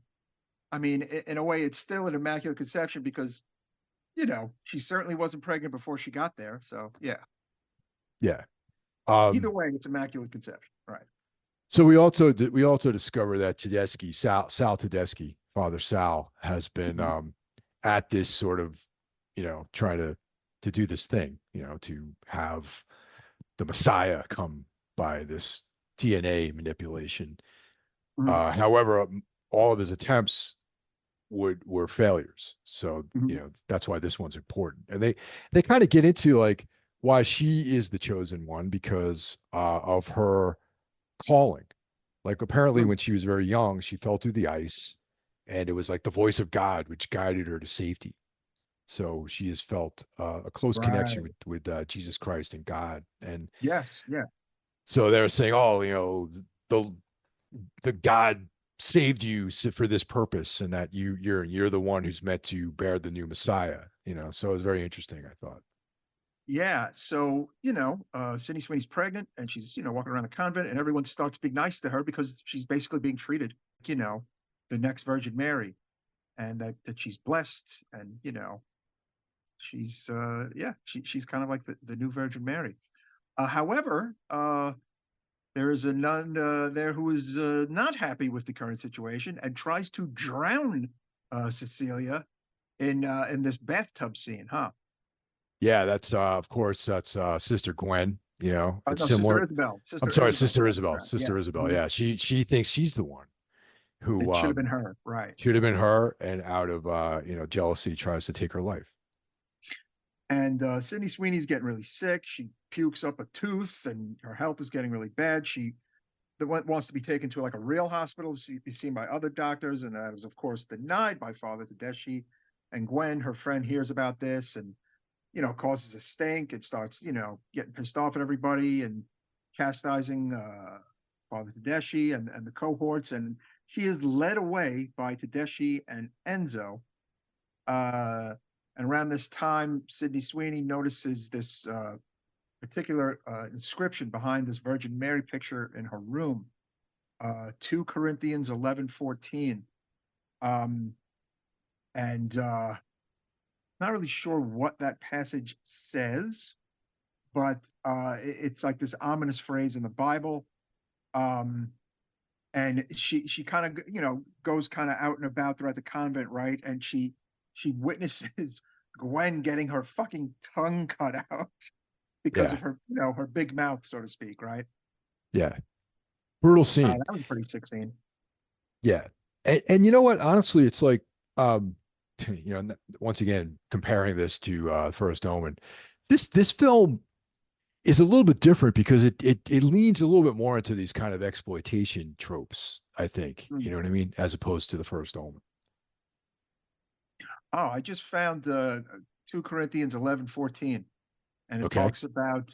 I mean, in a way, it's still an immaculate conception because she certainly wasn't pregnant before she got there. So yeah, Yeah. either Um, way, it's immaculate conception, right? so we also discover that Tedeschi, Sal Tedeschi, Father Sal, has been Mhm. at this sort of, trying to do this thing, to have the Messiah come by this DNA manipulation. Mhm. However, all of his attempts were failures. So, Mhm. that's why this one's important. And they kind of get into like why she is the chosen one because of her calling. Like apparently Mhm. when she was very young, she fell through the ice and it was like the voice of God which guided her to safety. So she has felt a close connection Right. with Jesus Christ and God. And Yes. Yeah. so they're saying, oh, the the God saved you for this purpose, and that you're the one who's meant to bear the new Messiah. So it was very interesting, I thought. Yeah. So, Sydney Sweeney's pregnant and she's, walking around the convent and everyone starts being nice to her because she's basically being treated, you know, the next Virgin Mary and that she's blessed and, she's, yeah, she's kind of like the new Virgin Mary. However, there is a nun there who is not happy with the current situation and tries to drown Cecilia in this bathtub scene, huh? Yeah, that's of course that's Sister Gwen. It's No, Sister similar. Isabel. I'm Sister sorry, Isabel. Sister Right, Isabel. right. Yeah. Sister Isabel. Mhm. Yeah, she thinks she's the one who It should have been her. Right. should have been her, and out of jealousy tries to take her life. And Sydney Sweeney's getting really sick. She pukes up a tooth, and her health is getting really bad. She wants to be taken to like a real hospital to be seen by other doctors, and that is of course denied by Father Tedeschi. And Gwen, her friend, hears about this, and causes a stink. It starts, getting pissed off at everybody and chastising Father Tedeschi and the cohorts. And she is led away by Tedeschi and Enzo. And around this time, Sydney Sweeney notices this particular inscription behind this Virgin Mary picture in her room, 2 Corinthians 11:14. And not really sure what that passage says, but it's like this ominous phrase in the Bible. And she kind of goes kind of out and about throughout the convent, right? And she witnesses Gwen getting her fucking tongue cut out because Yeah. of her her big mouth, so to speak, right? Yeah. Brutal scene. That was a pretty sick scene. Yeah. And you know what? Honestly, it's like, once again, comparing this to First Omen, this film is a little bit different because it leans a little bit more into these kind of exploitation tropes, I think. You know what I mean? As opposed to the First Omen. Oh, I just found 2 Corinthians 11:14, and it Okay. talks about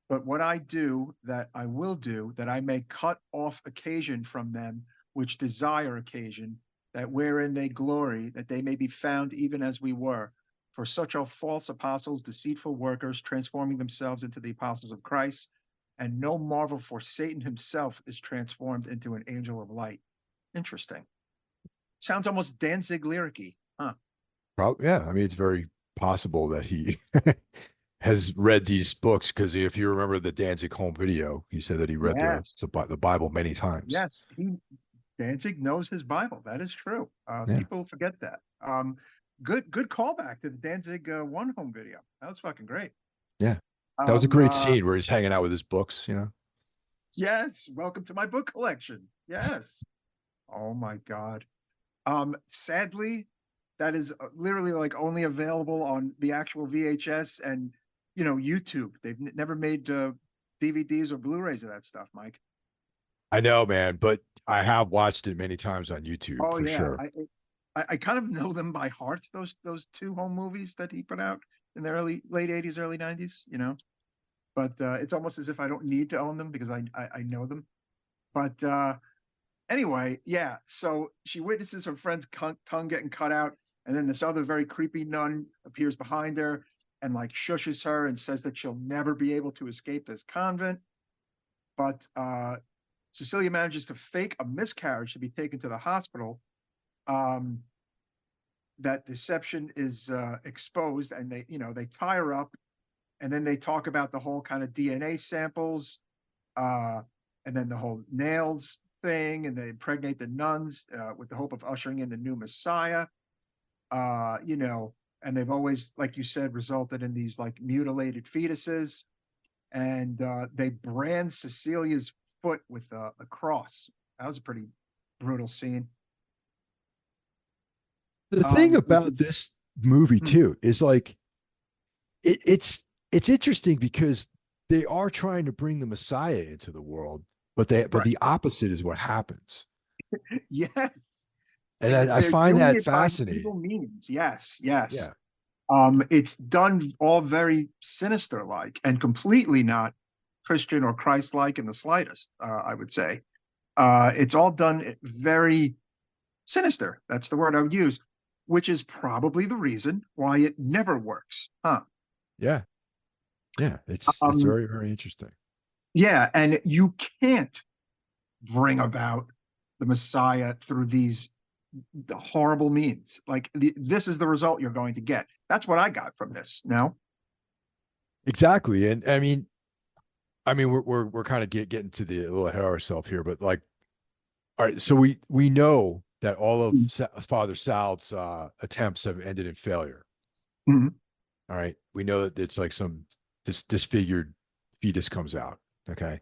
but what I do, that I will do, that I may cut off occasion from them which desire occasion, that wherein they glory, that they may be found even as we were. For such are false apostles, deceitful workers, transforming themselves into the apostles of Christ. And no marvel, for Satan himself is transformed into an angel of light. Interesting. Sounds almost Danzig lyric-y, huh? Probably, yeah. I mean, it's very possible that he has read these books because if you remember the Danzig home video, he said that he read Yes. the Bible many times. Yes. Danzig knows his Bible. That is true. Yeah. People forget that. Good callback to the Danzig one home video. That was fucking great. Yeah. That was a great scene where he's hanging out with his books, Yes. Welcome to my book collection. Yes. Oh my God. Sadly, that is literally like only available on the actual VHS and YouTube. They've never made DVDs or Blu-rays of that stuff, Mike. I know, man, but I have watched it many times on YouTube Oh for yeah, sure. I kind of know them by heart. Those 2 home movies that he put out in the late '80s, early '90s. But it's almost as if I don't need to own them because I know them. But anyway, yeah. So she witnesses her friend's tongue getting cut out, and then this other very creepy nun appears behind her and like shushes her and says that she'll never be able to escape this convent. But Cecilia manages to fake a miscarriage to be taken to the hospital. That deception is exposed, and they tie her up, and then they talk about the whole kind of DNA samples, and then the whole nails thing, and they impregnate the nuns with the hope of ushering in the new Messiah. And they've always, like you said, resulted in these like mutilated fetuses, and they brand Cecilia's foot with a cross. That was a pretty brutal scene. The thing about Is, this movie hmm, too is like it's interesting because they are trying to bring the Messiah into the world, but right. the opposite is what happens. Yes. And I They're find doing that it by evil fascinating. means. Yes, yes. Yeah. It's done all very sinister like and completely not Christian or Christ like in the slightest, I would say. It's all done very sinister. That's the word I would use, which is probably the reason why it never works. Huh. Yeah. Yeah. It's Um, very, very interesting. yeah, and you can't bring about the Messiah through these horrible means. Like this is the result you're going to get. That's what I got from this. No. Exactly. And I mean, we're kind of getting to the a little ahead of ourselves here, but like, all right, so we know that all of Father Sal's attempts have ended in failure. Mhm. All right, we know that it's like some this disfigured fetus comes out. Okay,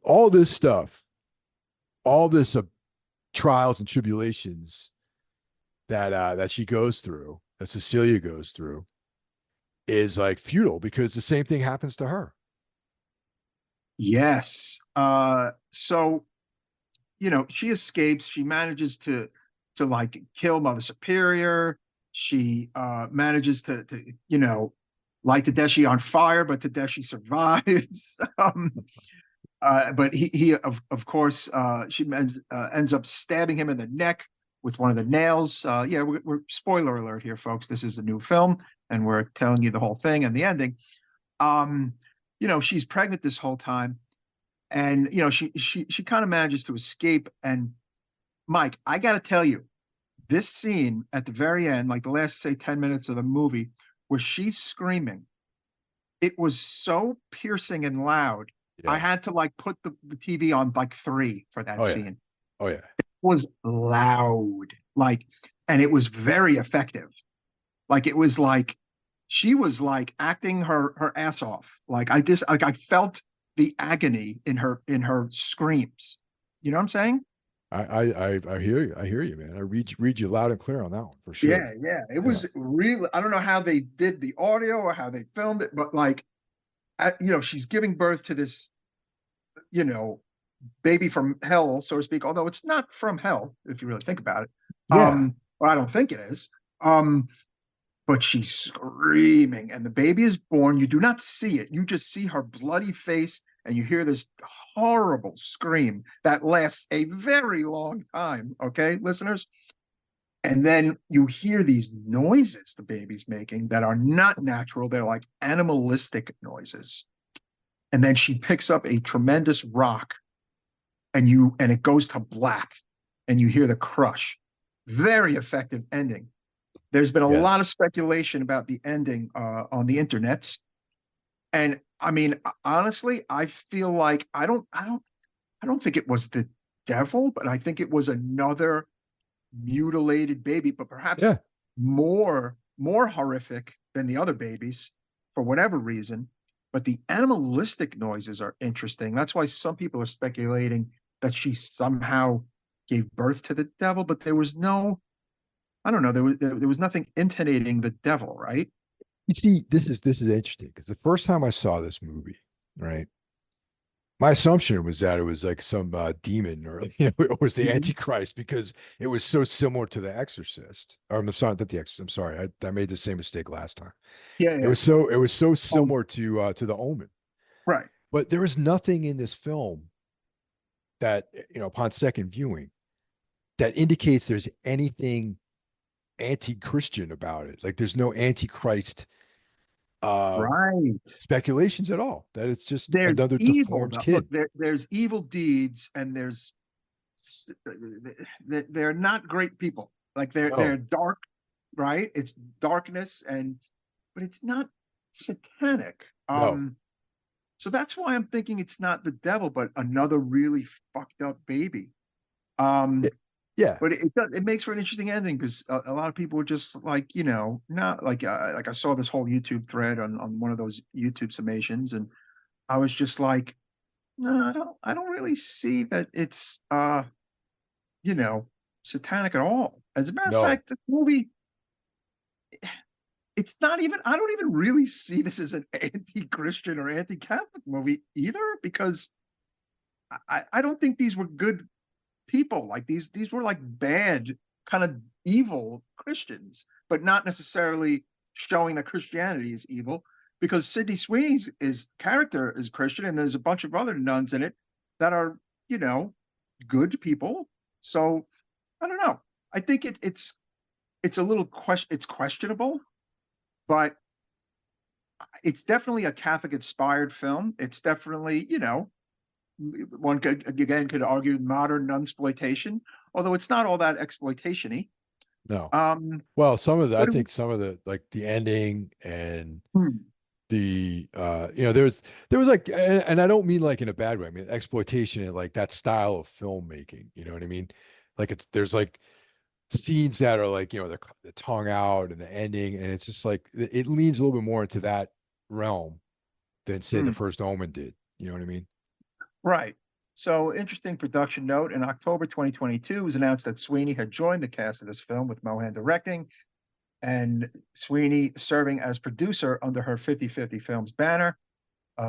all this stuff, all this trials and tribulations that she goes through, that Cecilia goes through is like futile because the same thing happens to her. Yes. So, she escapes. She manages to like kill Mother Superior. She manages to light Tedeschi on fire, but Tedeschi survives. But he of course she ends up stabbing him in the neck with one of the nails. Yeah, we're spoiler alert here, folks. This is a new film, and we're telling you the whole thing and the ending. Um, she's pregnant this whole time, and she kind of manages to escape. And Mike, I got to tell you, this scene at the very end, like the last say 10 minutes of the movie, where she's screaming, it was so piercing and loud. I Yeah. had to like put the TV on like 3 for that Oh yeah. scene. Oh yeah. It was loud, like, and it was very effective. Like it was like she was like acting her ass off. Like I felt the agony in her screams. You know what I'm saying? I hear you. I hear you, man. I read you loud and clear on that one for sure. Yeah, yeah. It Yeah. was really, I don't know how they did the audio or how they filmed it, but like, she's giving birth to this, you know, baby from hell, so to speak, although it's not from hell, if you really think about it. Yeah. Well, I don't think it is. But she's screaming, and the baby is born. You do not see it. You just see her bloody face, and you hear this horrible scream that lasts a very long time. Okay, listeners? And then you hear these noises the baby's making that are not natural. They're like animalistic noises. And then she picks up a tremendous rock, and it goes to black, and you hear the crush. Very effective ending. There's been a Yeah. lot of speculation about the ending on the internets, and I mean, honestly, I feel like I don't think it was the devil, but I think it was another mutilated baby, but perhaps Yeah. more horrific than the other babies for whatever reason. But the animalistic noises are interesting. That's why some people are speculating that she somehow gave birth to the devil, but there was no, I don't know, there was nothing intonating the devil, right? You see, this is interesting because the first time I saw this movie, right, my assumption was that it was like some demon or it was the Mhm. antichrist because it was so similar to the exorcist. Or I'm sorry, not the exorcist. I'm sorry. I made the same mistake last time. Yeah, It yeah. was so Oh, similar to the Omen. right. But there was nothing in this film that, upon second viewing, that indicates there's anything anti-Christian about it. Like there's no antichrist uh Right. speculations at all. That it's just There's another evil. deformed Look, kid. there's evil deeds, and they're not great people. Like they're No, dark, right? It's darkness, but it's not satanic. no. So that's why I'm thinking it's not the devil, but another really fucked up baby. Um, Yeah. but it makes for an interesting ending because a lot of people were just like, not like I saw this whole YouTube thread on one of those YouTube summations, and I was just like, no, I don't really see that it's you know satanic at all. As a matter of No. fact, the movie, it's not even, I don't even really see this as an anti-Christian or anti-Catholic movie either, because I don't think these were good people. Like these were like bad, kind of evil Christians, but not necessarily showing that Christianity is evil, because Sydney Sweeney's character is Christian, and there's a bunch of other nuns in it that are, you know, good people. So I don't know. I think it's a little it's questionable, but it's definitely a Catholic inspired film. It's definitely, one could argue modern nunsploitation, although it's not all that exploitation-y. No. Um, Well, some of the I what think some of the like the ending and hmm, the there was like and I don't mean like in a bad way. I mean exploitation and like that style of filmmaking, you know what I mean? Like there's like scenes that are like, the tongue out and the ending, and it's just like it leans a little bit more into that realm than say the hmm, first Omen did. You know what I mean? right. So, interesting production note. In October 2022, it was announced that Sweeney had joined the cast of this film with Mohan directing. and Sweeney serving as producer under her 50/50 Films banner.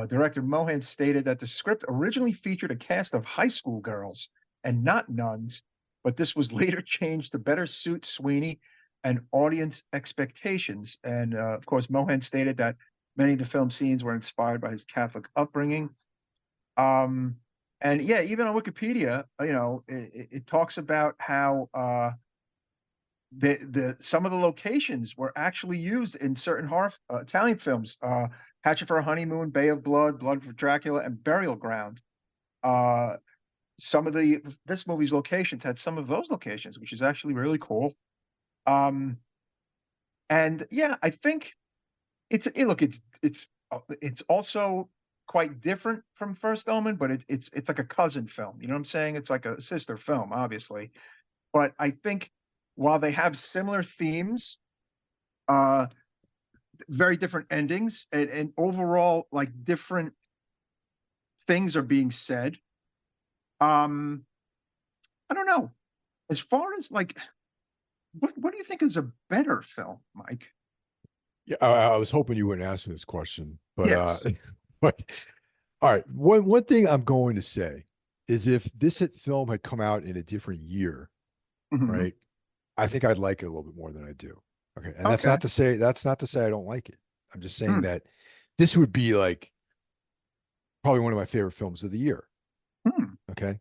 Director Mohan stated that the script originally featured a cast of high school girls and not nuns, but this was later changed to better suit Sweeney and audience expectations. And of course, Mohan stated that many of the film scenes were inspired by his Catholic upbringing. Um, and yeah, even on Wikipedia, it talks about how the some of the locations were actually used in certain horror Italian films. Hatchet for a Honeymoon, Bay of Blood, Blood for Dracula, and Burial Ground. Uh, some of this movie's locations had some of those locations, which is actually really cool. Um, and yeah, I think look, it's also quite different from First Omen, but it's like a cousin film. You know what I'm saying? It's like a sister film, obviously. But I think while they have similar themes, uh, very different endings, and overall like different things are being said. Um, I don't know. As far as like, what do you think is a better film, Mike? Yeah, I was hoping you wouldn't ask me this question, but Yes. but all right. One thing I'm going to say is if film had come out in a different year, Mhm. right? I think I'd like it a little bit more than I do. Okay. And Okay. that's not to say I don't like it. I'm just saying Hmm. that this would be like probably one of my favorite films of the year. Hmm. Okay.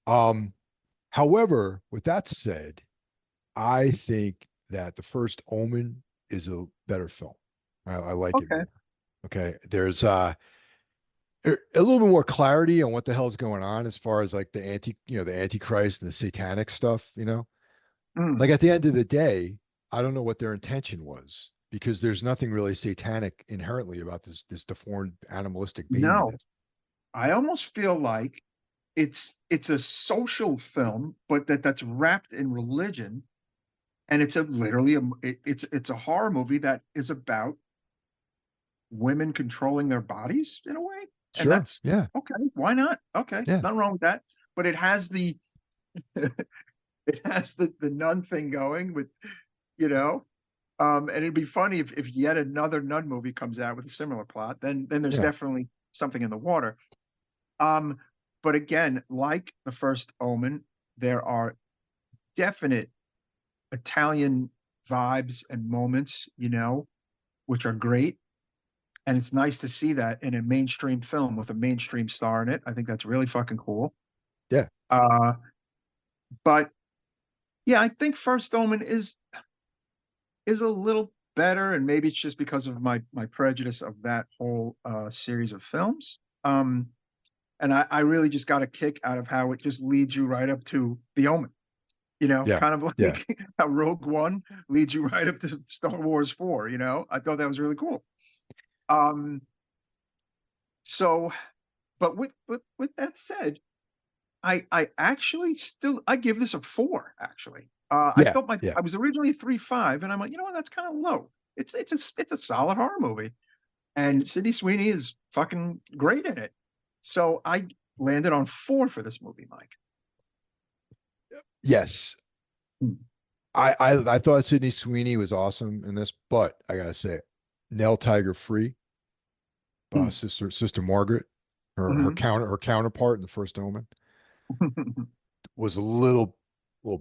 Um, However, with that said, I think that The First Omen is a better film. I like it Okay. more. Okay. There's a little bit more clarity on what the hell's going on as far as like the antichrist and the satanic stuff, Hmm. Like at the end of the day, I don't know what their intention was because there's nothing really satanic inherently about this deformed animalistic baby. No, I almost feel like it's a social film, but that's wrapped in religion, and it's a literally it's a horror movie that is about women controlling their bodies in a way, and Sure. that's Yeah. okay. Why not? Okay, Yeah. nothing wrong with that. But it has the it has the nun thing going with you know, and it'd be funny if yet another nun movie comes out with a similar plot. Then there's Yeah. definitely something in the water. Um, but again, like the First Omen, there are definite Italian vibes and moments, which are great. And it's nice to see that in a mainstream film with a mainstream star in it. I think that's really fucking cool. Yeah. Uh, but yeah, I think First Omen is a little better, and maybe it's just because of my prejudice of that whole series of films. And I really just got a kick out of how it just leads you right up to the Omen. Yeah. Kind of Yeah. like how Rogue One leads you right up to Star Wars 4. I thought that was really cool. Um, so, but with that said, I actually still I give this a 4. Actually, I Yeah. thought Yeah. I was originally 3.5, and I'm like, that's kind of low. It's a solid horror movie, and Sydney Sweeney is fucking great in it. So I landed on 4 for this movie, Mike. Yes. Hmm. I thought Sydney Sweeney was awesome in this, but I gotta say, Nell Tiger Free, Hmm. sister Margaret, Mhm. her counterpart in the First Omen was a little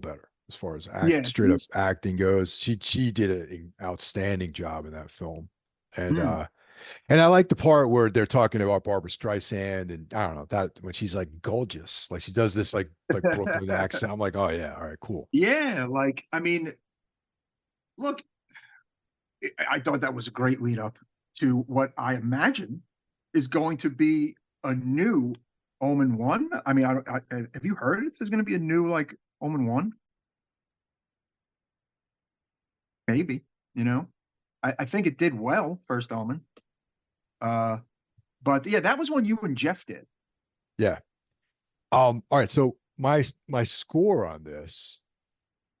better as far as Yeah, straight up acting goes. She did an outstanding job in that film, and mm. and I like the part where they're talking about Barbara Streisand, and I don't know that when she's like gorgeous, like she does this like Brooklyn accent. I'm like, oh yeah, all right, cool. Yeah, like I mean, look, I thought that was a great lead up to what I imagine is going to be a new Omen One. I mean, have you heard if there's going to be a new like Omen One? Maybe, you know. I think it did well, First Omen. Uh, but yeah, that was one you and Jeff did. Yeah. All right. So my score on this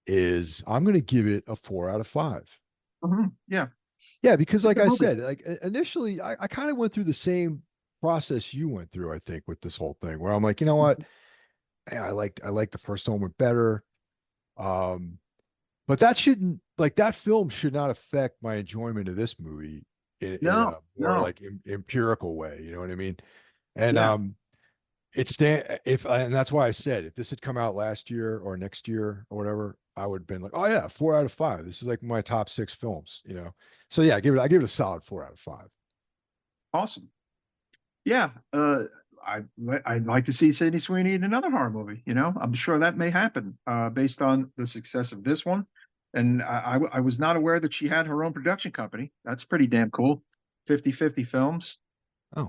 is I'm going to give it a 4 out of 5. Yeah, Yeah, because it's a like good I movie. said, like initially I kind of went through the same process you went through, I think, with this whole thing, where I'm like, you know what? I liked the First Omen better. Um, But that shouldn't like that film should not affect my enjoyment of this movie in No, a more no. like empirical way. You know what I mean? And Yeah. and that's why I said if this had come out last year or next year or whatever, I would have been like, oh yeah, 4 out of 5. This is like my top 6 films. So yeah, I give it a solid 4 out of 5. Awesome. Yeah. I'd like to see Sydney Sweeney in another horror movie. I'm sure that may happen based on the success of this one. And I was not aware that she had her own production company. That's pretty damn cool. 50/50 Films. Oh.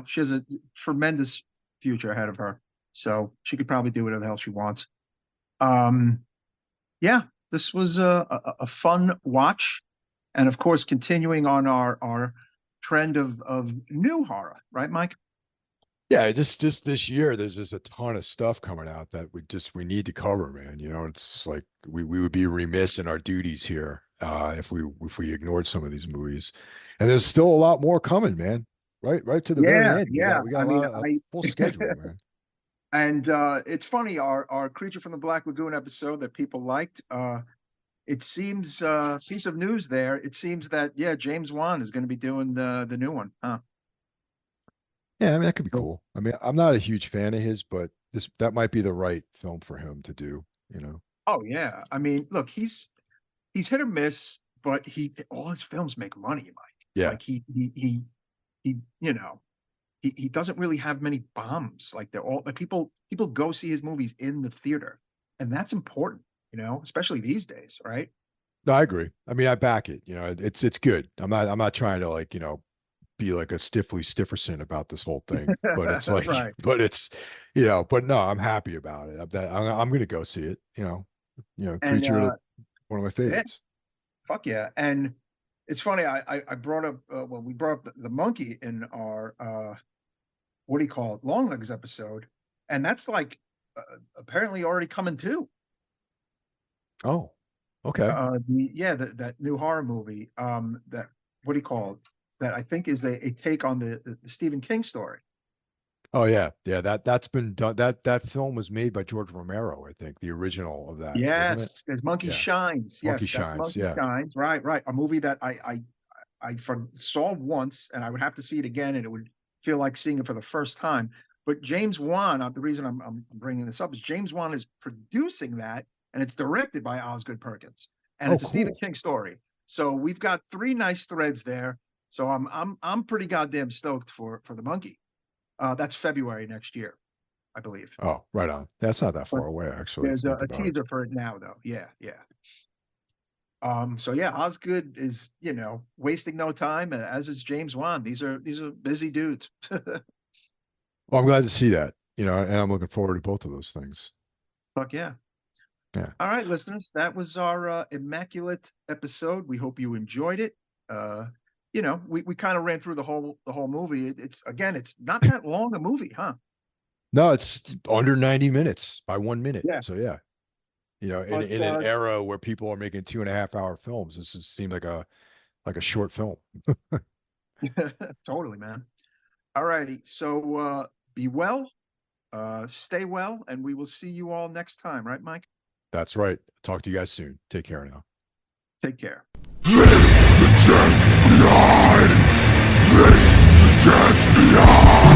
She has a tremendous future ahead of her. So she could probably do whatever the hell she wants. Yeah, this was a fun watch. And of course, continuing on our trend of new horror, right, Mike? Yeah, just this year, there's just a ton of stuff coming out that we need to cover, man. It's just like we would be remiss in our duties here if we ignored some of these movies. And there's still a lot more coming, man. Right to the very Yeah, end. yeah. We got I a mean, lot of a full schedule, man. And it's funny, our Creature from the Black Lagoon episode that people liked. It seems piece of news there. It seems that James Wan is going to be doing the new one. Huh? Yeah, I mean that could be Yep. cool. I mean, I'm not a huge fan of his, but that might be the right film for him to do. Oh yeah. I mean, look, he's hit or miss, but all his films make money, Mike. Yeah. Like he he doesn't really have many bombs. Like they're all like people go see his movies in the theater, and that's important. Especially these days, right? No, I agree. I mean, I back it. It's good. I'm not trying to like, be like a stiffly Stifferson about this whole thing, but it's like, Right. but it's, but no, I'm happy about it. I'm going to go see it. And Creature, one of my yeah, favorites. fuck yeah. And it's funny. I brought up we brought up the monkey in our what do you call it, Long Legs episode, and that's like apparently already coming too. Oh, okay. That new horror movie that what do you call it, that I think is a take on the Stephen King story. Oh yeah, yeah. That's been done. That film was made by George Romero, I think, the original of that, wasn't it? Yes, there's Monkey Yeah, Shines. Monkey Yes, that's Shines. Monkey Yeah. Shines. Right, right. A movie that I saw once, and I would have to see it again, and it would feel like seeing it for the first time. But James Wan, the reason I'm bringing this up is James Wan is producing that, and it's directed by Osgood Perkins, and Oh, it's a Stephen cool. King story. So we've got three nice threads there. So I'm pretty goddamn stoked for the Monkey. That's February next year, I believe. Oh, right on. That's not that But far away, actually. there's Think a about it. teaser for it now, though. Yeah, yeah. So yeah, Osgood is, wasting no time, as is James Wan. These are busy dudes. Well, I'm glad to see that. And I'm looking forward to both of those things. Fuck yeah. Yeah. All right, listeners, that was our Immaculate episode. We hope you enjoyed it. We kind of ran through the whole movie. It's not that long a movie, huh? No, it's under 90 minutes by 1 minute. Yeah. So yeah, But in an era where people are making 2.5 hour films, this seemed like a short film. totally, man. All righty. So be well, stay well, and we will see you all next time, right, Mike? That's right. Talk to you guys soon. Take care now. Take care. Leave the church behind. Leave the church behind.